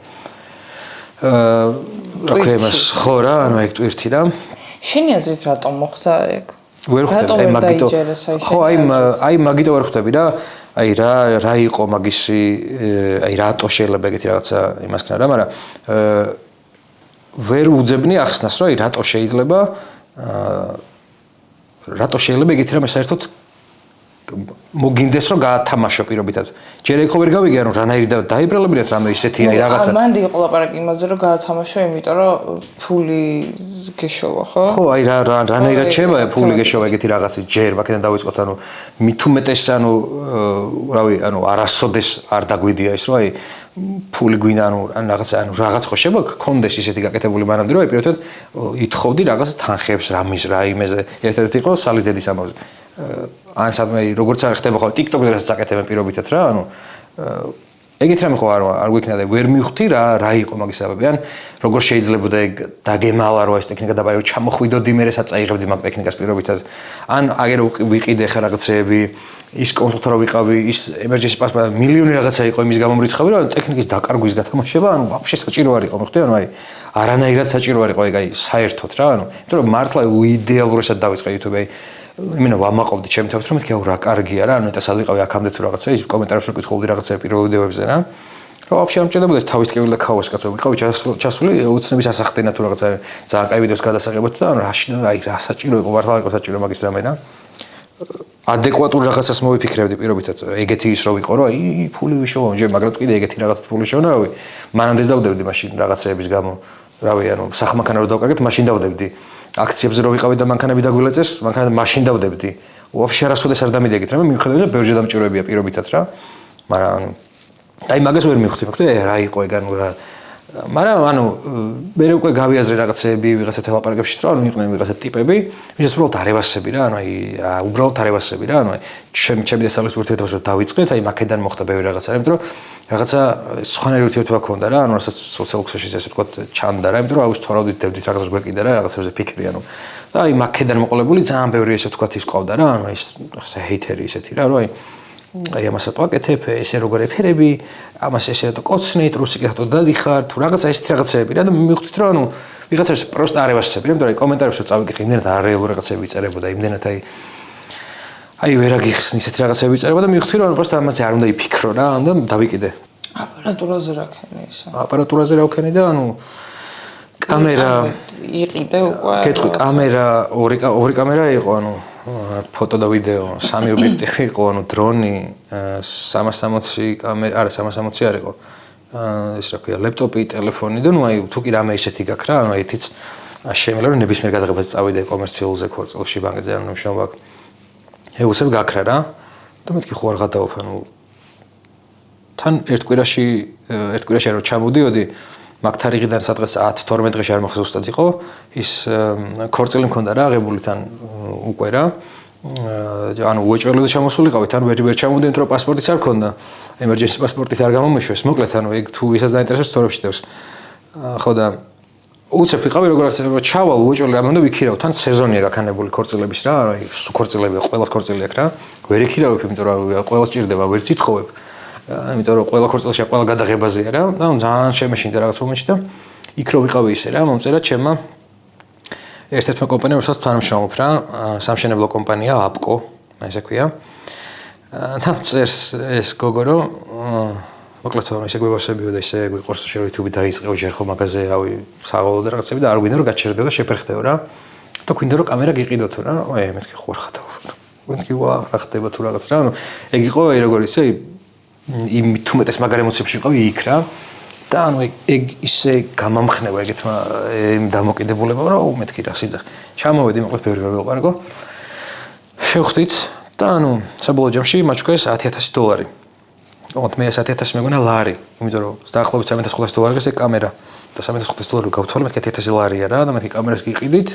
რა ქვია იმას ხო რა, ანუ ეგ ტვირთი რა. შენი აზრით რატომ მოხდა ეგ? ვერ ხვდები მაგიტო. ხო, აი მაგიტო ვერ ხვდები რა. აი რა იყო მაგისი, აი რატო შეიძლება ეგეთი რაღაცა იმას ქნა რა, მაგრამ ვერ უძებნი ახსნას, რომ აი რატო შეიძლება ეგეთი რამე საერთოდ მოგინდეს რომ გაათამაშო პირობითად. ჯერ ეგ ხო ვერ გავიგე, ანუ რანაირი დაიბრალებინათ რამე ისეთი აი რაღაცა. მან იყო ლაპარაკი იმაზე რომ გაათამაშო, იმიტომ რომ ფული გეშოვა, ხო? ხო, აი რანაირად შეება ფული გეშოვა ეგეთი რაღაცი ჯერ, მაგიდან დავიწყოთ, ანუ მით უმეტეს ანუ რავი, ანუ არასოდეს არ დაგვიდია ის, რომ აი ფული გვინდა ან რაღაც ხო შევა გქონდეს ისეთი გაკეთებული მანამდე რომ პირდაპირ ითხოვდი რაღაც თანხებს რამის რა იმეზე ერთ-ერთი იყო სალის დედის ამბავზე ან სამე როგორც არ ხდება ხოლმე TikTok-ზე რაც წაკეთებენ პირობითად რა ანუ ეგეთ რამე ხო არ გვიქნა და ვერ მივხვდი რა იყო მაგის საბაბი ან როგორ შეიძლებოდა ეგ დაგემალა რომ ეს ტექნიკა დაბაიო ჩამოხვიდოდი მე რასაც წაიღებდი მაგ ტექნიკას პირობითად ან აგერ ვიყიდე ხა რაღაცეები ის კონსულტანტ რო ვიყავი ის emergency passport მილიონი რაღაცა იყო იმის გამომრიცხავი რომ ტექნიკის დაკარგვის გათამაშება ანუ ვაფშე საჭირო არ იყო მოხდი ანუ აი არანაირად საჭირო არ იყო აი საერთოდ რა ანუ იმიტომ რომ მართლა იდეალურესად დავიწყე YouTube-ი იმენა ვამაყობდი ჩემი თავით რომ მეთქი აუ რა კარგია რა ანუ ეტასად ვიყავი აქამდე თუ რაღაცა ის კომენტარებში რო კითხულდი რაღაცა პირველ ვიდეოებზე რა რომ ვაფშე არ მჭირდებოდა ეს თავის ტკივილი და ქაოსი კაცო ვიყავი ჩასული უცნების ასახდენა თუ რაღაცა ძალიან კაი ვიდეოს გადასაღებად და ანუ რაში აი რა საჭირო იყო მართლა იყო საჭირო მაგის რამე რა ადეკვატურ რაღაცას მოვიფიქრებდი პირობითად ეგეთი ის რო ვიყო რომ აი ფული ვიშოვო ჯერ მაგრამ კიდე ეგეთი რაღაც ფული შევნა მანამდე დავდებდი მაშინ რაღაცეების გამო რავი ანუ სახმაქანა რო დავკარგეთ მაშინ დავდებდი აქციებზე რო ვიყავი და მანქანები დაგვილეწეს მანქანა მაშინ დავდებდი ვაფშე არასოდეს არ დამიდეგით რა მივხვდები რომ ბევრჯერ დამჭიროებია პირობითად რა მაგრამ აი მაგას ვერ მივხვდი მოხდა რა იყო ეგ ანუ რა მაგრამ ანუ მე უკვე გავიაზრე რაღაცეები ვიღაცა თელაპარაკებში რა ანუ იყვნენ ვიღაცა ტიპები ვინც უბრალოდ არევასები რა ანუ აი უბრალოდ არევასები რა ანუ აი ჩემი დასავლეთის ურთიერთობას რომ დავიწყეთ აი მაკედან მოხდა ბევრი რაღაცა იმიტომ რომ რაღაცა სხვანაირი ურთიერთობა ქონდა რა ანუ რასაც სოციალურ ქსელში ესე ვთქვათ ჩანდა რა იმიტომ რომ აუს თორაუდით დევდით რაღაცას გვეკიდა რა რაღაცებზე ფიქრი ანუ და აი მაკედან მოყოლებული ძალიან ბევრი ესე ვთქვათ ის ყავდა რა ანუ ეს ხსა ჰეითერი ისეთი რა რომ აი ამასაც ვაკეთებ ესე როგორ ეფერები ამას ესე და კოცნით რუსიკეთო დადიხარ თუ რაღაცა ესეთი რაღაცეები რა და მივხვდით რომ ანუ ვიღაცას პროსტ არევასები რა იმიტომ რომ აი კომენტარებში წავიკითხე იმდენად არეალური რაღაცეები იწერებოდა იმდენად აი ვერ აგიხსნი ესეთი რაღაცეები იწერება და მივხვდი რომ ანუ პროსტ ამაზე არ უნდა იფიქრო რა და დავიკიდე აპარატურაზე რა ქენი ისე აპარატურაზე რა ვქენი და ანუ კამერა იყიდე უკვე კეთხვი კამერა ორი კამერა იყო ანუ ფოტო და ვიდეო სამი ობიექტივი იყო ანუ დრონი 360 კამერა არა 360 არ იყო ეს რა ქვია ლეპტოპი ტელეფონი და ნუ აი თუ კი რამე ისეთი გაქვს რა ანუ ეთიც შემიძლია რომ ნებისმიერ გადაღებაზე წავიდე კომერციულზე ქორწილში ბანკზე ანუ მშობակ ეუსებ გაქრა რა და მეთქი ხო არ გადაოფ ანუ თან ერთ კვირაში რომ ჩამოდიოდი მაგ თარიღიდან სადღაც 10-12 დღეში არ მოხდა ზუსტად იყო ის ქორწილი მქონდა რა აღებული თან უკვე რა ანუ უეჭველოზე ჩამოსულიყავით ანუ ვერ ჩამოვიდნენ თუ რა პასპორტიც არ ქონდა emergency პასპორტით არ გამომეშვეს მოკლედ ანუ ეგ თუ ვისაც დაინტერესებს თორებში დევს ხო და უცებ ვიყავი როგორც ჩავალ უეჭველი რამე უნდა ვიქირავ თან სეზონია გაქანებული ქორწილების რა აი სუქორწილებია ყველა ქორწილი აქვს რა ვერ იქირავებ იმიტომ რომ ყველა სჭირდება ვერც ითხოვებ იმიტომ რომ ყველა ქორწილშია ყველა გადაღებაზეა რა და ძალიან შემეშინდა რაღაც მომენტში და იქ რო ვიყავი ისე რა მომწერა ჩემმა ერთ-ერთმა კომპანიამ რასაც თანამშრომლობ რა სამშენებლო კომპანია აპკო ესე ქვია და წერს ეს გოგო რომ მოკლედ რომ ესე გვევასებიო და ესე გვიყურს შენ YouTube-ი დაიწყეო ჯერ ხო მაგაზე რავი საღოლო და რაღაცები და არ გვინდა რომ გაჩერდეო და შეფერხდეო რა და გვინდა რომ კამერა გიყიდოთ რა აი მეთქი ხო არ ხატავ მეთქი ვა რა ხდება თუ რაღაც რა ანუ ეგ იყო აი როგორ ისე იმ თუმეტეს მაგარ ემოციებში ვიყავი იქ რა და ანუ ეგ ისე გამამხნევა ეგეთმა იმ დამოკიდებულებამ რომ მეთქი რა სიძახ ჩამოვედი მოკლედ ბევრი ვერ ვილაპარაკო შევხვდით და ანუ საბოლოო ჯამში მაჩქეს $10,000 ოღონდ მე $10,000 მეგონა ლარი იმიტომ რომ დაახლოებით $3,500 ეს კამერა და $3,500 გავთვალე მეთქი $10,000 რა და მეთქი კამერას გიყიდით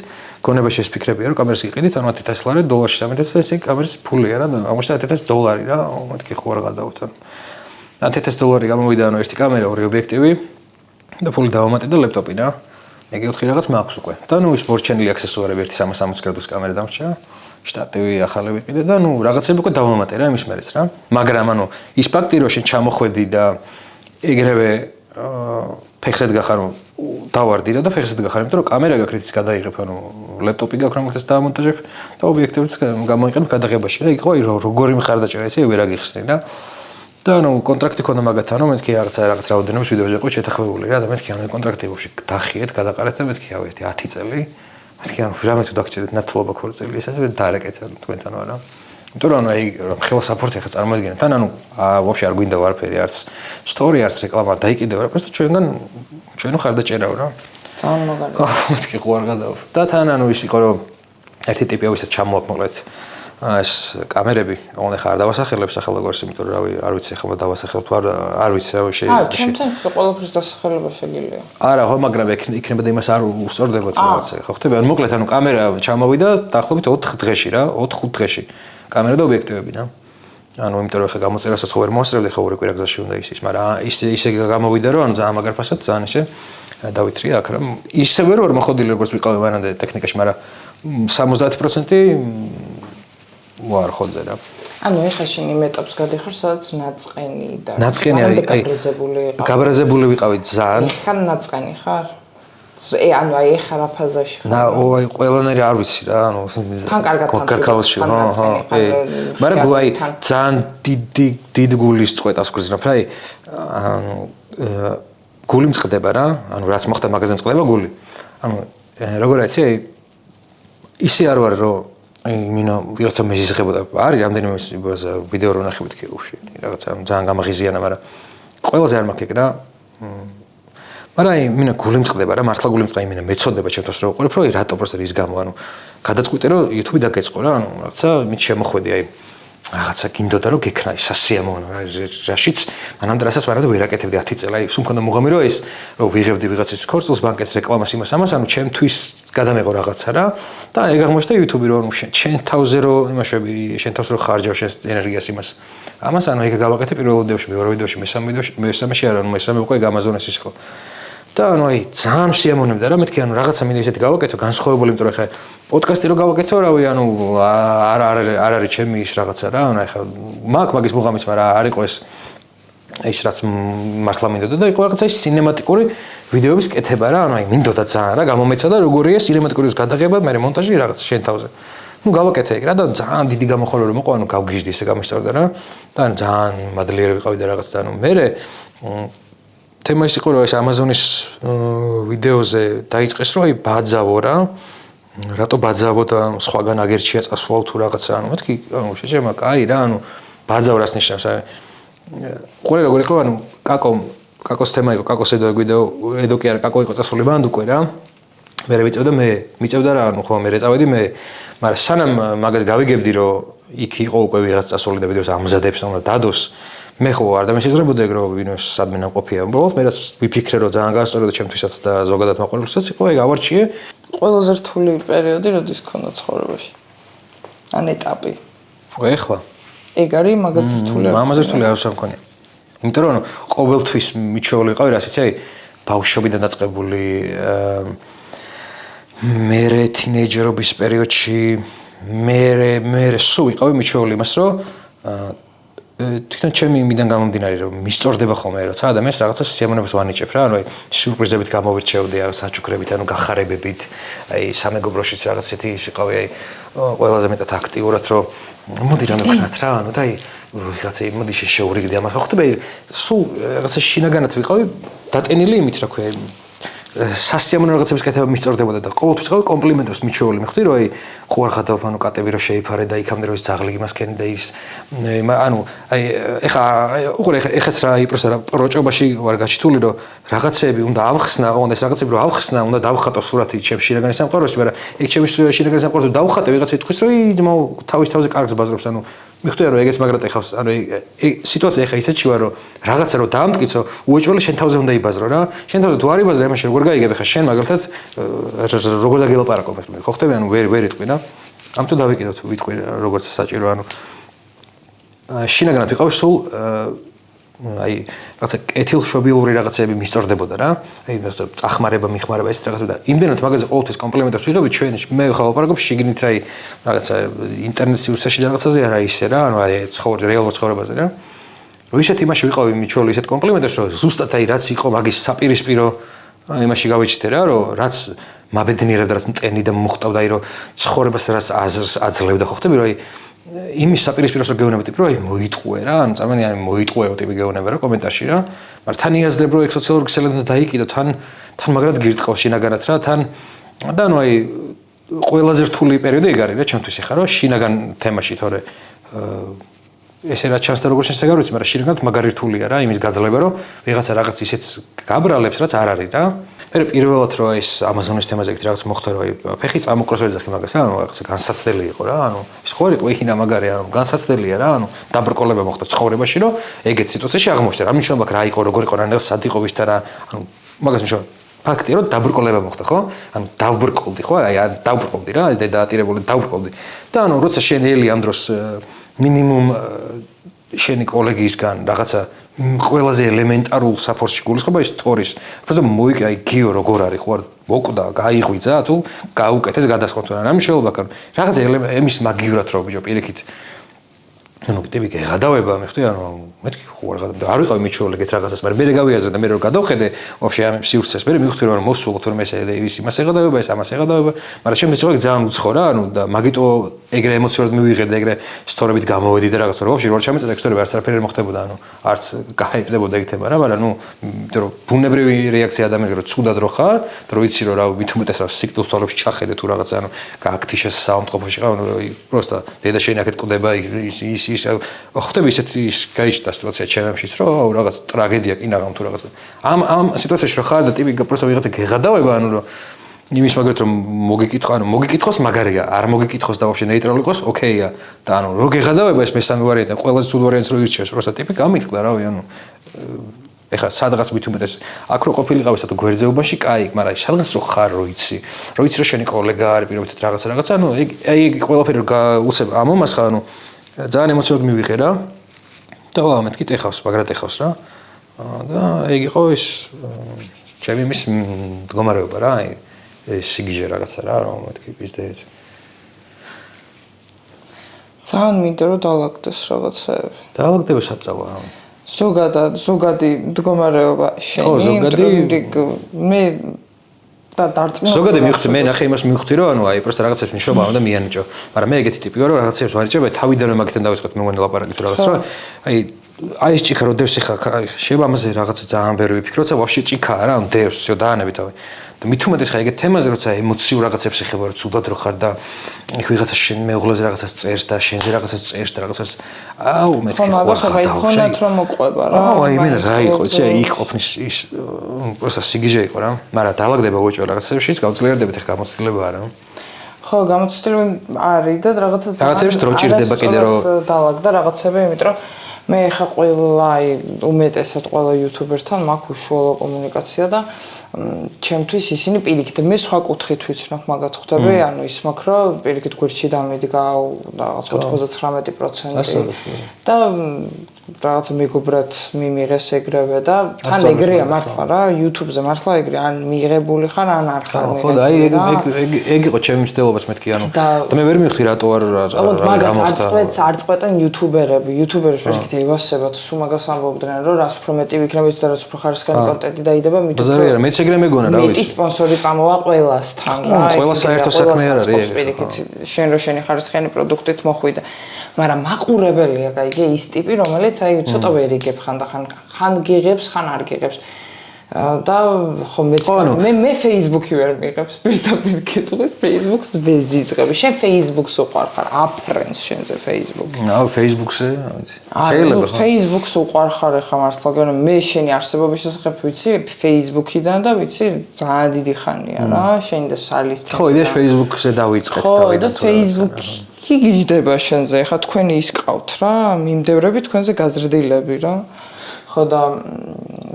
გონებაში ეს ფიქრებია რომ კამერას გიყიდით ანუ $10,000 დოლარში $3,000 ეს კამერის ფულია რა და აღმოჩნდა $10,000 რა მეთქი ხო არ გადავთ ანუ $10,000 გამოვიდა ანუ ერთი კამერა ორი ობიექტივი და ფული დავამატე და ლეპტოპი რა მე 4 რაღაც მაქვს უკვე და ნუ ის მორჩენილი აქსესუარები ერთი 360 გრადუს კამერა დამრჩა შტატივი ახალი ვიყიდე და ნუ რაღაცები უკვე დავამატე რა იმის მერეც რა მაგრამ ანუ ის ფაქტი რომ შენ ჩამოხვედი და ეგრევე ფეხსად გახარ დავარდი რა და ფეხსად გახარ იმიტომ რომ კამერა გაქვს ის გადაიღებ ანუ ლეპტოპი გაქვს რომელსაც დაამონტაჟებ და ობიექტივიც გამოიყენებ გადაღებაში რა იყო აი როგორი მხარდაჭერა ესე ვერ აგიხსნი რა და ანუ კონტრაქტი ქონდა მაგათთან რომ მეთქი რაღაც რაოდენობის ვიდეოზე ყო შეთანხმებული რა და მეთქი ანუ კონტრაქტი ვაფშე დახიეთ გადაყარეთ და მეთქი ავი 10 წელი მეთქი ანუ რამე თუ დაგჭირეთ ნათლობა ქორწილი ესეც დაარეკეცე თქვენთან არა იმიტომ რომ აი ხელა საპორტი ხა წარმოიდგინეთ თან ანუ ვაფშე არ გვინდა ვარფერი არც სტორი არც რეკლამა დაიკიდე რა просто ჩვენგან ჩვენო ხარდაჭერაო რა ძალიან მაგარია მეთქი ხო არ გადავა და თან ანუ ის იყო რომ ერთი ტიპი ავისაც ჩამოაქვს მოკლედ ეს კამერები, ოღონდ ახლა არ დავასახელებ სახელმწიფოს, იმიტომ რომ რავი, არ ვიცი ახლა დავასახელებ თუ არ ვიცი რა შეიძლება. ჩემთან ყველაფრის დასახელება შეგიძლია. არა, ხო, მაგრამ იქნება და იმას არ უსწორდებოდ რაღაცა. ხო ხდება? ანუ მოკლედ, ანუ კამერა ჩამოვიდა დაახლოებით 4 დღეში რა, 4-5 დღეში. კამერა და ობიექტივები რა. ანუ იმიტომ რომ ახლა გამოწერასაც ხო ვერ მოასწრებდი, ხო ორი კვირა გზაში უნდა ისის, მაგრამ ისე გამოვიდა რომ ანუ ძალიან მაგარ ფასად ძალიან ისე დავითრია აქ რა. ისევე რომ მოხდილი როგორც ვიყავი მანამდე ტექნიკაში, მაგრამ 70% ვარ ხოლმე რა. ანუ ეხლა შენ იმ ეტაპს გადიხარ, სადაც ნაწყენი და ნაწყენი გაბრაზებული ვიყავი ძალიან. ხან ნაწყენი ხარ? ანუ აი ეხლა რა ფაზაში ხარ? აი ყველანაირი არ ვიცი რა, ანუ თან კარგად კარკავში, მაგრამ აი ძალიან დიდ გულის წყვეტას გვზნებ რა, ანუ გული მწყდება რა, ანუ რაც მოხდა მაგაზე მწყდება გული. ანუ როგორ არის აი ისე არ ვარ რომ აი მინო ვიღაცა მეზიზღებოდა არის რამდენიმე ვიდეო რო ნახებით კი უშენი რაღაცა ძალიან გამაღიზიანა მაგრამ ყველაზე არ მაქვს ეგ რა მაგრამ აი მინო გული მწყდება რა მართლა გული მწყდება მინო მეცოდება ჩემთვის რო ვიყურებ რომ რატო პროსტა ის გამო ანუ გადაწყვიტე რომ YouTube-ი დაგეწყო რა ანუ რაღაცა მით შემოხვედი აი რაღაცა გინდოდა რომ გექნა ის სასიამოვნო რაშიც მანამდე რასაც ვარად ვერაკეთებდი 10 წელი აი სულ მქონდა მუღამი რომ ეს რომ ვიღებდი ვიღაცის ქორწილს ბანკის რეკლამას იმას ამას ანუ ჩემთვის გადამეყო რაღაცა რა და ეგ აღმოჩნდა YouTube-ი რომ შენ თავზე რომ იმაშვები შენ თავს რომ ხარჯავ შენ ენერგიას იმას ამას ანუ ეგ გავაკეთე პირველ ვიდეოში მეორე ვიდეოში მესამეში არა ანუ მესამე უკვე Amazon-ის ის ხო და ანუ აი ძალიან შეამონებდა რა მეთქი ანუ რაღაცა მინდა ისეთი გავაკეთო განსხვავებული იმიტომ რომ ხა პოდკასტი რო გავაკეთო რავი ანუ არ არის ჩემი ის რაღაცა რა ანუ ხა მაგის მუღამის მაგრამ არ იყო ეს რაც მართლა მინდოდა და იყო რაღაცა ის სინემატიკური ვიდეოების კეთება რა ანუ აი მინდოდა ძალიან რა გამომეცა და როგორია სინემატიკურის გადაღება მე მონტაჟი რაღაცა შენ თავზე ну გავაკეთე ეგ რა და ძალიან დიდი გამოხმაურება რომ მოყვა ანუ გავგიჟდი ესე გამისწორდა რა და ძალიან მადლიერი ვიყავი და რაღაცა ანუ მე თემა ის იყო რომ ეს Amazon-ის ვიდეოზე დაიწყეს რომ აი ბაძავო რა რატო ბაძავო და სხვაგან აგერჩია წასვლა თუ რაღაცა ანუ მეთქი ანუ შეჭემა კაი რა ანუ ბაძავ რას ნიშნავს აი ყურე როგორ იყო ანუ კაკოს თემა იყო კაკოს ედო კი არა კაკო იყო წასული ბანდ უკვე რა მე მიწევდა რა ანუ ხო მე წავედი მე მაგრამ სანამ მაგას გავიგებდი რომ იქ იყო უკვე ვიღაც წასული და ვიდეოს ამზადებს უნდა დადოს მე ხო არ დამეშეზრებოდა ეგ რომ ვინოს სადმე ნამყოფია უბრალოდ მე რაც ვიფიქრე რომ ძალიან გასწორდა ჩემთვისაც და ზოგადად მაყურებელსაც იყო ეგ ავარჩიე ყველაზე რთული პერიოდი როდის ქონდა ცხოვრებაში ან ეტაპი ეხლა ეგ არის მაგაზე რთული ამაზე რთული არ სამქონია იმიტომ რომ ყოველთვის მიჩვეული ვიყავი რას იცი აი ბავშვობიდან დაწყებული მე თინეიჯერობის პერიოდში მე სულ ვიყავი მიჩვეული იმას რომ თვითონ ჩემი იმიდან გამომდინარე რომ მისწორდება ხოლმე როცა ადამიანს რაღაცა სიამოვნებას ვანიჭებ რა ანუ აი სიურპრიზებით გამოვირჩევდი აი საჩუქრებით ანუ გახარებებით აი სამეგობროშიც რაღაც ისეთი ვიყავი აი ყველაზე მეტად აქტიურად რომ მოდი რამე ვქნათ რა ანუ და აი რაღაცა მოდი შეურიგდი ამას ხო ხდება სულ რაღაცა შინაგანად ვიყავი დატენილი იმით რა ქვია სასიამოვნო რაღაცების კეთება მისწორდებოდა და ყოველთვის ვიყავი კომპლიმენტებს მიჩვეული მიხდი რომ აი ხო არ ხადავ ანუ კატები რომ შეიფარე და იქამდე რომ ის ძაღლი იმას ქენი და ის ანუ აი ეხა უყურე ეხაც რა პროსტა რა პროჭობაში ვარ გაჩითული რომ რაღაცები უნდა ავხსნა ოღონდ ეს რაღაცები რომ ავხსნა უნდა დავხატო სურათი ჩემს შინაგანი სამყაროში მაგრამ ეგ ჩემს შინაგანი სამყაროში დავხატე ვიღაცა იტყვის რომ იდმო თავის თავზე კარგს ბაზრობს ანუ მიხდი რომ ეგეც მაგრად ეხავს ანუ ეგ სიტუაცია ეხა ისეთი ვარ რომ რაღაცა რომ დაამტკიცო უეჭველი შენ თავზე უნდა იბაზრო რა შენ თავზე თუ არ იბაზრე იმაში როგორ გაიგებ ეხა შენ მაგალითად როგორ დაგელაპარაკო მე ხო ხტები ანუ ვერ იტყვი რა ამიტომ დავიკიდოთ ვიტყვი როგორც საჭირო ანუ შინაგანად ვიყავ სულ აი რაღაცა კეთილშობილური რაღაცები მისწორდებოდა რა აი წახმარება მიხმარება ეს რაღაცა და იმდენად მაგაზე ყოველთვის კომპლიმენტებს ვიღებდი ჩვენ მე ხარ ლაპარაკობ შიგნით აი რაღაცა ინტერნეტის სივრცეში რაღაცაზე არა ისე რა ანუ აი რეალურ ცხოვრებაზე რა რომ ისეთ იმაში ვიყავი მიჩვეული ისეთ კომპლიმენტებს რომ ზუსტად აი რაც იყო მაგის საპირისპირო იმაში გავიჩნდე რა რომ რაც მაბედნიერებდა რაც მტენი და მოხტავდა აი რომ ცხოვრებას რაც აზრს აძლევდა ხო ხტები რომ აი იმის საპირისპიროს რომ გეუბნები ტიპი რომ აი მოიტყვე რა ანუ წარმოვიდგინე აი მოიტყვეო ტიპი გეუბნება რა კომენტარში რა მაგრამ თან იაზრებ რომ ეგ სოციალური ქსელები უნდა დაიკიდო თან მაგრად გირტყავს შინაგანად რა თან და ანუ აი ყველაზე რთული პერიოდი ეგ არის რა ჩემთვის ეხა რომ შინაგან თემაში თორე ესე რა ჩანს და როგორ შენს ეგარ ვიცი, მაგრამ შინაგანად მაგარი რთულია რა, იმის გაძლება, რომ ვიღაცა რაღაც ისეც გაბრალებს, რაც არ არის რა. მე პირველად რო ეს Amazon-ის თემაზე ეგეთი რაღაც მოხდა, რომ ფეხი წამოკლოს ვეძახი მაგას, ანუ რაღაცა განსაცდელი იყო რა, ანუ ის ხო იყო იქინა მაგარი, ანუ განსაცდელია რა, ანუ დაბრკოლება მოხდა ცხოვრებაში, რომ ეგეთ სიტუაციაში აღმოჩნდა. რა მნიშვნელობა რა იყო, როგორ იყო, რა სად იყო ვის და რა, ანუ მაგას მნიშვნელობა ფაქტია, რომ დაბრკოლება მოხდა, ხო? ანუ დავბრკოლდი, ხო? აი დავბრკოლდი რა, ეს დედაატირებული დავბრკოლდი. და ანუ როცა შენ ელი ამ დროს მინიმუმ შენი კოლეგისგან რაღაცა ყველაზე ელემენტარულ საფორში გულისხმობა ის თორის. просто მოიკე აი გიო როგორ არის, ხო? მოკვდა, გაიღვიძა თუ გაუკეთეს გადასხმოთ რა მნიშვნელობა აქვს. რაღაც ემის მაგივრად რო ბიჭო პირიქით ანუ ტიპი გადავება მე ხვდი ანუ მეთქი ხო არ ვიყავი მიჩვეული ეგეთ რაღაცას მაგრამ მე გავიაზრე და მე რო გადავხედე ვაფშე ამ სივრცეს მე მივხვდი რომ მოსულო თორმე ეს იმას ეღადავება ეს ამას ეღადავება მაგრამ შემდგომ ცოტა ძალიან უცხო რა ანუ და მაგიტო ეგრე ემოციურად მივიღე და ეგრე სტორებით გამოვედი და რაღაც თორე ვაფშე რო ჩამეწედა ეს თორე არც არაფერი არ მოხდებოდა ანუ არც გაიπდებოდა ეგ თემა რა მაგრამ ნუ იმიტომ რომ ბუნებრივი რეაქცია ადამიანს რომ ცუდად რო ხარ და რო იცი რომ რა მით უმეტეს რა სიკვდილს თვალებში ჩახედე თუ რაღაცა ანუ გააქთიშეს საავადმყოფოში ყავ ანუ просто დედა შენი აქეთ ყდება ის ხვდები ისეთი გაიჭდა სიტუაცია ჩემშიც რომ რაღაც ტრაგედია კი ნაღამ თუ რაღაც ამ სიტუაციაში რო ხარ და ტიპი просто ვიღაცა გეღადავება ანუ რომ იმის მაგათ რომ მოგიკითხო ანუ მოგიკითხოს მაგარია არ მოგიკითხოს და ვაფშე ნეიტრალური იყოს ოკეია და ანუ რო გეღადავება ეს მესამე ვარიანტი ყველაზე ცუდ ვარიანტს რო ირჩევს просто ტიპი გამიტყდა რავი ანუ ეხლა სადღაც მით უმეტეს აქ რო ყოფილიყავი სადღაც გვერდზეობაში კაი მაგრამ სადღაც რო ხარ რო იცი რომ შენი კოლეგა არის პირობითად რაღაცა ანუ აი ეგ ყველაფერი უცებ ამომასხა ანუ ძალიან ემოციურად მივიღე რა და ვა მეთქი ეხავს მაგრად ეხავს რა და ეგ იყო ის ჩემი მის მდგომარეობა რა აი ეს სიგიჟე რაღაცა რა რომ მეთქი პიზდეთ ძალიან მინდა რომ დაალაგდეს რაღაცები დაალაგდება საწავა ზოგადი მდგომარეობა შენი მე და დარწმუნებული ზოგადად მივხვდი მე ნახე იმას მივხვდი რომ ანუ აი პროსტა რაღაცებს მნიშვნელობა უნდა მიანიჭო მაგრამ მე ეგეთი ტიპი ვარ რომ რაღაცებს ვარიჭებ თავიდანვე მაგითთან დავისყოთ მე მგონი ლაპარაკი თუ რაღაც რა აი ეს ჭიქა რო დევს ხა შეიძლება ამაზე რაღაცა ძალიან ბევრი ვიფიქრო როცა ვაფშე ჭიქაა რა ანუ დევს всё დაანები თავი და მით უმეტეს ხა ეგეთ თემაზე როცა ემოციურ რაღაცებს ეხება რომ ცუდად რო ხარ და იქ ვიღაცა შენ მეუღლეზე რაღაცას წერს და შენზე რაღაცას წერს და რაღაცას აუ მეთქი ხო მაგასა იქონათ რომ მოყვება რა აი მე რა იყო იცი აი იქ ყოფნის ის პროსტა სიგიჟე იყო რა მაგრამ დაალაგდება უჭო რაღაცებშიც გავძლიერდებით ხა გამოცდილებაა რა ხო გამოცდილება არის და რაღაცებს დრო ჭირდება კიდე რომ დაალაგდა რაღაცები იმიტომ რომ მე ხა ყველა აი უმეტესად ყველა იუთუბერთან მაქვს უშუალო კომუნიკაცია და ჩემთვის ისინი პირიქით მე სხვა კუთხით ვიცნობ მაგათ ხვდები ანუ ის მაქვს რომ პირიქით გვერდში დამიდგა რაღაც 99% და რაღაცა მეგობრად მიმიღეს ეგრევე და თან ეგრეა მართლა რა YouTube-ზე მართლა ეგრე ან მიღებული ხარ ან არ ხარ მიღებული ხო და ეგ იყო ჩემი მცდელობას მეთქი ანუ და მე ვერ მივხვდი რატო არ მაგას არ წყვეტენ YouTuber-ები პირიქით ევასებათ სულ მაგას ამბობდნენ რომ რას უფრო მეტი ვიქნება იცი და რაც უფრო ხარისხიანი კონტენტი დაიდება მით ბაზარი არა მეც ეგრე მეგონა რა ვიცი მეტი სპონსორი წამოვა ყველასთან რა ყველა საერთო საქმე არ არის პირიქით შენ რო შენი ხარისხიანი პროდუქტით მოხვიდე მაგრამ მაყურებელია კაი ის ტიპი რომელიც აი ცოტა ვერ იგებ ხან და ხან გიღებს ხან არ გიღებს და ხო მე Facebook-ი ვერ მიღებს პირდაპირ კითხვის Facebook-ს ვეზიზღები შენ Facebook-ს უყვარ ხარ აფრენს შენზე Facebook-ი აუ Facebook-ზე შეიძლება Facebook-ს უყვარ ხარ ხა მართლა გონო მე შენი არსებობის შესახებ ვიცი Facebook-იდან და ვიცი ძალიან დიდი ხანია რა შენ და სალის ხო იდეაში Facebook-ზე დავიწყეთ თავიდან და Facebook-ი გიждდება შენზე ხა თქვენი ის ყავთ რა მიმდევრები თქვენზე გაზრდილები რა ხო და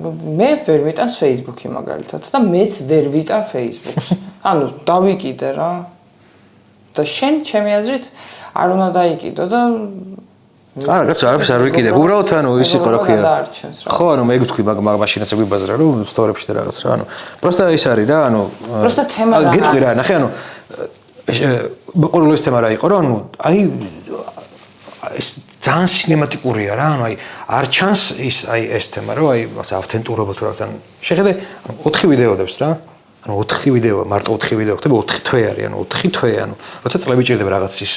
მე ვერ ვიტანს Facebook-ი მაგალითად და მეც ვერ ვიტან Facebook-ს. ანუ დავიკიდე რა. და შენ ჩემი აზრით არ უნდა დაიკიდო და არა, რაც არაფერს არ ვიკიდე. უბრალოდ ანუ ის იყო რა ქვია. ხო, ანუ მე გთქვი მაშინაც გვიბაზრა რომ სტორებში და რაღაც რა. ანუ просто ის არის რა, ანუ просто თემა რა. გეტყვი რა, ნახე ანუ ყოველთვის თემა რა იყო, რომ ანუ აი ეს ძალიან სინემატიკურია რა, ანუ აი არ ჩანს ის აი ეს თემა, რომ აი ასე ავთენტურობა თუ რაღაც, ანუ შეხედე 4 ვიდეოდებს რა. ანუ 4 ვიდეო, მარტო 4 ვიდეო ხდება 4 თვე არის, ანუ 4 თვე, ანუ როცა წლები ჭირდება რაღაც ის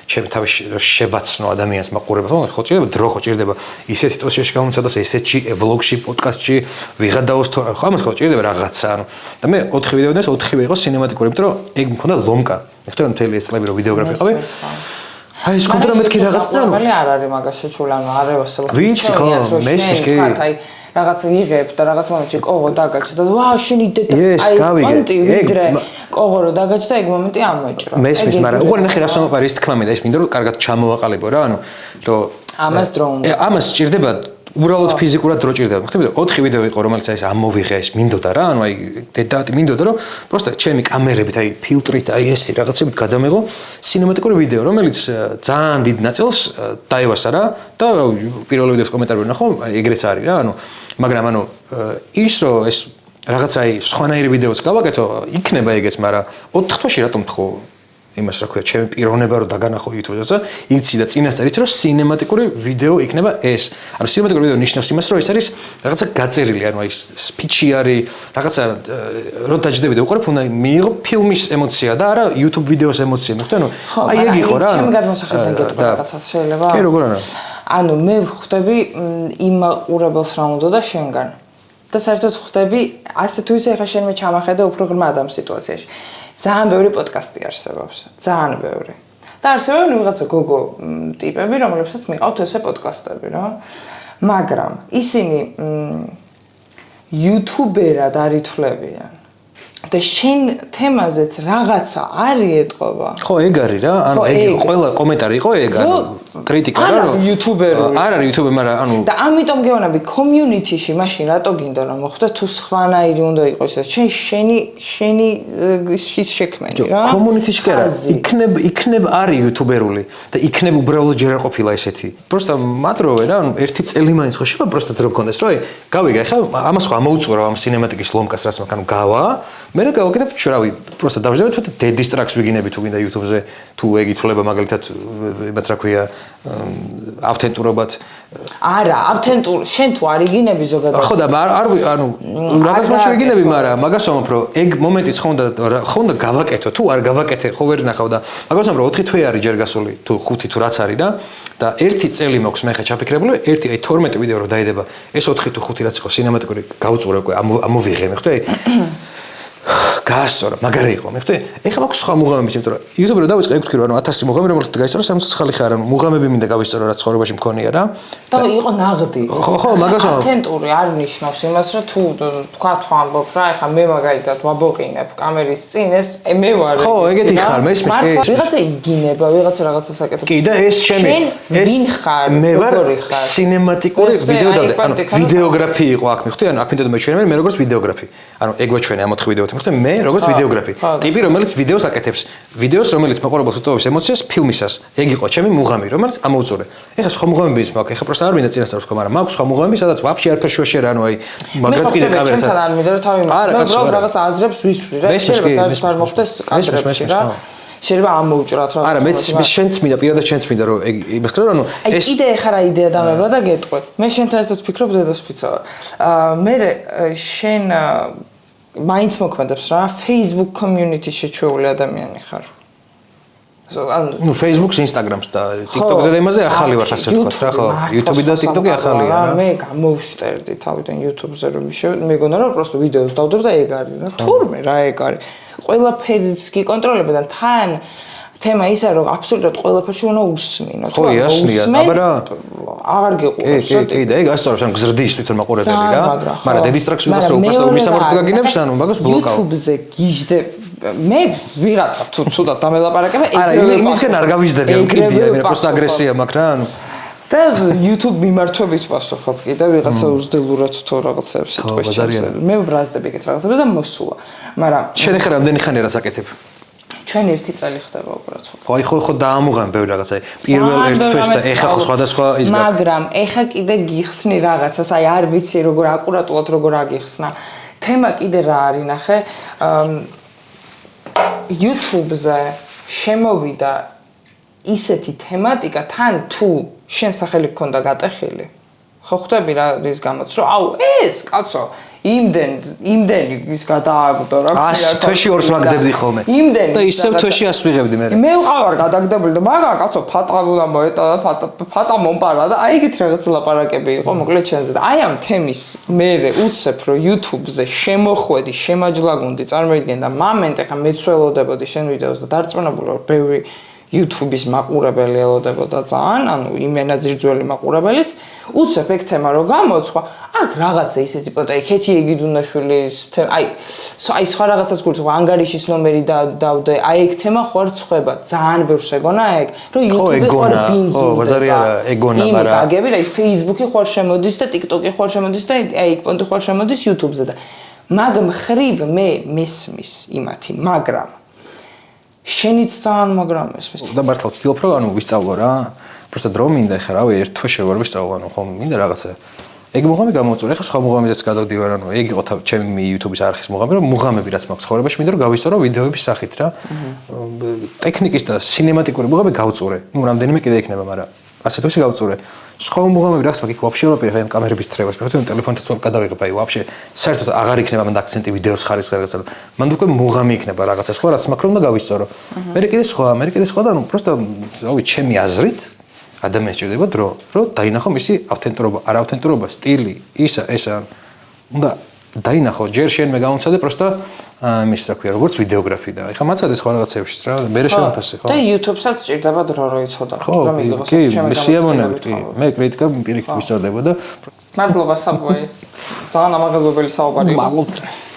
ჩემ თავში შევაცნო ადამიანს მაყურებელს, ხო ჭირდება დრო, ხო ჭირდება ისეთ სიტუაციაში გამოცადოს, ესეთში ვლოგში, პოდკასტში ვიღადაოს თუ ხო ამას ხო ჭირდება რაღაცა, ანუ და მე 4 ვიდეოდან ეს 4-ვე იყო სინემატიკური, იმიტომ რომ ეგ მქონდა ლომკა. მე ხტები მთელი ეს წლები რომ ვიდეოგრაფი ყავი. აი ეს კონტრა მეთქი რაღაც და ნუ არ არის მაგაში ჩული ანუ არ ევასებო ვიცი ხო მესმის კი აი რაღაც იღებ და რაღაც მომენტში კოღო დაგაჩ და ვაუ შენი დედა აი კონტი ვიდრე კოღო რო დაგაჩ და ეგ მომენტი ამოეჭრა მესმის მაგრამ უყურე ნახე რა სამყარო ის თქმა მინდა ის მინდა რომ კარგად ჩამოვაყალიბო რა ანუ რომ ამას დრო უნდა ამას სჭირდება უბრალოდ ფიზიკურად დრო ჭირდება. ხტები 4 ვიდეო იყო რომელიც აი ეს ამოვიღე ეს მინდოდა რა, ანუ აი დედაატი მინდოდა რომ პროსტა ჩემი კამერებით აი ფილტრით აი ესე რაღაცებით გადამეღო სინემატიკური ვიდეო რომელიც ძალიან დიდ ნაწილს დაევასა რა და პირველ ვიდეოს კომენტარი ვნახო, აი ეგრეც არის რა, ანუ მაგრამ ანუ ის რომ ეს რაღაც აი სხვანაირი ვიდეოც გავაკეთო, იქნება ეგეც, მაგრამ 4 თვეში რატომ თქო იმას რა ქვია, ჩემი პიროვნება რომ დაგანახო YouTube-ზე, იცი და წინასწარ იცი რომ სინემატიკური ვიდეო იქნება ეს. ანუ სინემატიკური ვიდეო ნიშნავს იმას, რომ ეს არის რაღაცა გაწერილი, ანუ აი სპიჩი არის, რაღაცა რომ დაждები და უყურებ, უნდა მიიღო ფილმის ემოცია და არა YouTube ვიდეოს ემოცია, მოხდა, ანუ აი ეგ იყო რა. ჩემი გადმოსახედიდან გეტყვი რაღაცას შეიძლება? კი, როგორ არა. ანუ მე ხვდები იმ ყურებელს რა უნდა და შენგან. და საერთოდ ხვდები, ასე თუ ისე ხა შენ მე ჩამახედე უფრო ღრმად ამ სიტუაციაში. ძალიან ბევრი პოდკასტი არსებობს, ძალიან ბევრი. და არსებობენ ვიღაცა გოგო ტიპები, რომლებსაც მიყავთ ესე პოდკასტები, რა. მაგრამ ისინი იუთუბერად არ ითვლებიან. და შენ თემაზეც რაღაცა არის ეტყობა. ხო, ეგ არის რა. ანუ ეგ ყველა კომენტარი იყო ეგ, ანუ კრიტიკა რა, რომ იუთუბერული. არ არის იუთუბერი, მაგრამ ანუ და ამიტომ გეუბნები კომიუნიტიში მაშინ რატო გინდა რომ მოხდა თუ სხვანაირი უნდა იყოს ეს შენი ის შექმენი რა. კომიუნიტიში კი არა, იქნებ არის იუთუბერული და იქნებ უბრალოდ ჯერ არ ყოფილა ესეთი. პროსტა მადროვე რა, ანუ ერთი წელი მაინც ხო შევა პროსტა დრო გქონდეს, რომ აი გავიგე, ხა ამას ხო ამოუწურო ამ სინემატიკის ლომკას რას მაგ ანუ გავა მე რა გავაკეთებ შურავი პროსტა დავждები თუ დედის ტრაქს ვიგინები თუ გინდა YouTube-ზე თუ ეგ ითვლება მაგალითად იმათ რა ქვია ავთენტურობად არა ავთენტურ შენ თუ არ იგინები ზოგადად ხო და არ ანუ რაღაც მაშინ ვიგინები მაგრამ მაგას ვამბობ რომ ეგ მომენტიც ხონდა გავაკეთო თუ არ გავაკეთე ხო ვერ ნახავ და მაგას ვამბობ რომ 4 თვე არის ჯერ გასული თუ 5 თუ რაც არის და ერთი წელი მაქვს მე ხა ჩაფიქრებული ერთი აი 12 ვიდეო რო დაიდება ეს 4 თუ 5 რაც იყო სინემატიკური გავუწურე უკვე ამოვიღე მე ხვდები გაასწორა, მაგარი იყო, მე ხვდები? ეხლა მაქვს სხვა მუღამების, იმიტომ რომ YouTube-ზე დავიწყე, ეგ ვთქვი რომ 1000 მუღამი რომელთა გაისწორა 69 ხარ, ანუ მუღამები მინდა გავისწორო რაც ცხოვრებაში მქონია რა. და იყო ნაღდი. ხო, მაგას ვამბობ. ავთენტური არ ნიშნავს იმას, რომ თუ თქვა თუ ამბობ რა, ეხლა მე მაგალითად ვაბოყინებ კამერის წინ, ეს მე ვარ. ხო, ეგეთი ხარ, მე ისმის. ვიღაცა იგინება, ვიღაცა რაღაცას აკეთებ. კი, და ეს ჩემი ეს მე ვარ სინემატიკური ვიდეო დავდე. ანუ ვიდეოგრაფი იყო აქ, მე ხვდები? ანუ აქ მინდა მეჩვენე მე როგორც ვიდეოგრაფი. ანუ ეგ ვაჩვენე ამ 4 ვიდეოთი, მე ხვდები? მე როგორც ვიდეოგრაფი. ტიპი რომელიც ვიდეოს აკეთებს. ვიდეოს რომელიც მაყურებელს უტოვებს ემოციას ფილმისას. ეგ იყო ჩემი მუღამი, რომელიც ამოუწურე. ეხლა სხვა მუღამების მაქვს, ეხლა პროსტა არ მინდა წინასწარ ვთქვა, მაგრამ მაქვს სხვა მუღამები, სადაც ვაფშე არაფერ შუაში არ ანუ აი მაგათ კიდე კამერას. ჩემთან არ მინდა რომ თავი მაგრამ რაღაც აზრებს ვისვრი რა. შეიძლება საერთოდ არ მოხდეს კადრებში რა. შეიძლება ამოუჭრათ რა. არა, მეც შენც მინდა, პირადად შენც მინდა რომ ეგ იმას კრო, ანუ ეს კიდე ახლა რა იდეა დამება და გეტყვი. მე შენთან ერთად ვფიქრობ დედოსპიცა ვარ. მე შენ მაინც მოქმედებს რა Facebook community შეჩეული ადამიანი ხარ. ну Facebook-ს, Instagram-ს და TikTok-ზე და იმაზე ახალი ვარ ასე ვთქვათ რა ხო YouTube-ი და TikTok-ი ახალია რა. მე გამოვშტერდი თავიდან YouTube-ზე რომ მეგონა რომ просто ვიდეოს დავდებ და ეგ არის რა. თურმე რა ეგ არის. ყველაფერს კი კონტროლებდა და თან თემა ისა რომ აბსოლუტურად ყველაფერში უნდა უსმინო. ხო, იასნია, მაგრამ აღარ გეყურებს რა. კი, და ეგ ასწორებს ან გზრდის თვითონ მაყურებელი რა. მაგრამ დედის ტრაქს ვიდეოს რო უბრალოდ მისამართი გაგინებს, ანუ მაგას ბლოკავ. YouTube-ზე გიჟდე მე ვიღაცა თუ ცუდად დამელაპარაკებ, იმისგან არ გავიჟდები, ან კიდია, მე просто აგრესია მაქვს რა, ანუ და YouTube მიმართვებით პასუხობ კი და ვიღაცა უზდელურად თუ რაღაცებს ეთქვეს. მე ვბრაზდები ეგეთ რაღაცებს და მოსულა. მაგრამ შენ ახლა რამდენი ხანია რას აკეთებ? ჩვენ ერთი წელი ხდება უბრალოდ. ხო, აი ხო დაამუღან ბევრი რაღაცა. პირველ ერთ თვეს და ეხა ხო სხვადასხვა ის გა. მაგრამ ეხა კიდე გიხსნი რაღაცას, აი არ ვიცი როგორ აკურატულად როგორ აგიხსნა. თემა კიდე რა არის ნახე? YouTube-ზე შემოვიდა ისეთი თემატიკა თან თუ შენ სახელი გქონდა გატეხილი. ხო ხვდები რა რის გამოც რომ აუ ეს კაცო იმდენი ის გადააგდო რა. 100 თვეში ორს ვაგდებდი ხოლმე. იმდენი და ისევ თვეში 100 ვიღებდი მე. მე ვყავარ გადაგდებული და მაგა კაცო ფატავდა მოეტა და ფატა მომპარა და აი ეგეთ რაღაც ლაპარაკები იყო მოკლედ ჩენზე და აი ამ თემის მე უცებ რომ YouTube-ზე შემოხვედი, შემაჯლაგუნდი, წარმოიდგენ და მომენტ ახლა მეცველოდებოდი შენ ვიდეოს და დარწმუნებული ვარ ბევრი YouTube-ის მაყურებელი ელოდებოდა ძალიან, ანუ იმენა ძირძველი მაყურებელიც, უცებ ეგ თემა რო გამოცხვა, აქ რაღაცა ისეთი პოტა, ქეთი ეგიდუნაშვილის თემა, აი სხვა რაღაცას გულწრფელს, ანგარიშის ნომერი დავდე, აი ეგ თემა ხوار ცხება, ძალიან ბევრს ეგონა ეგ, რომ YouTube-ი ხوار ბინძურდება. ხო, ბაზარი არა, ეგონა, მაგრამ აგები, აი Facebook-ი ხوار შემოდის და TikTok-ი ხوار შემოდის და აი პონტი ხوار შემოდის YouTube-ზე და მაგ მხრივ მე მესმის იმათი, მაგრამ შენიც ძალიან მაგრამ მესმის. და მართლა ვცდილობ რომ ანუ ვისწავლო რა. просто დრო მინდა ხა რავი ერთ თვე შევარ ვისწავლო ანუ ხომ მინდა რაღაცა. ეგ მუღამი გამოვწურე ხა სხვა მუღამიზეც გადავდივარ ანუ ეგ იყო ჩემი YouTube-ის არხის მუღამი რომ მუღამები რაც მაქვს ცხოვრებაში მინდა რომ გავისწორო ვიდეოების სახით რა. ტექნიკის და სინემატიკური მუღამი გავწურე. ნუ რამდენიმე კიდე იქნება მაგრამ ასეთ ვისი გავწურე. სხვა მუღამები რაც მაქვს იქ ვაფშე რო პირ კამერების თრევას პირ ტელეფონით თუ გადავიღებ აი ვაფშე საერთოდ აღარ იქნება მანდ აქცენტი ვიდეოს ხარისხი რაღაცა. მანდ უკვე მუღამი იქნება რაღაცა სხვა რაც მაქვს რომ და გავისწორო. მე კიდე სხვა და ანუ просто რავი ჩემი აზრით ადამიანს ჭირდება დრო, რომ დაინახო მისი ავთენტურობა, არაავთენტურობა, სტილი, ესა უნდა დაინახო ჯერ შენ მე გამომცადე просто იმის რა ქვია, როგორც ვიდეოგრაფი და ეხლა მაცადე სხვა რაღაცებშიც რა, მე შევაფასე ხო? და YouTube-საც ჭირდება დრო რო იცოდა, რომ იგოს ჩემი გამოცდილებით კი, მე კრიტიკა პირიქით ვისწორდებოდა. მადლობა საბუე. ძალიან ამაღლებელი საუბარი იყო.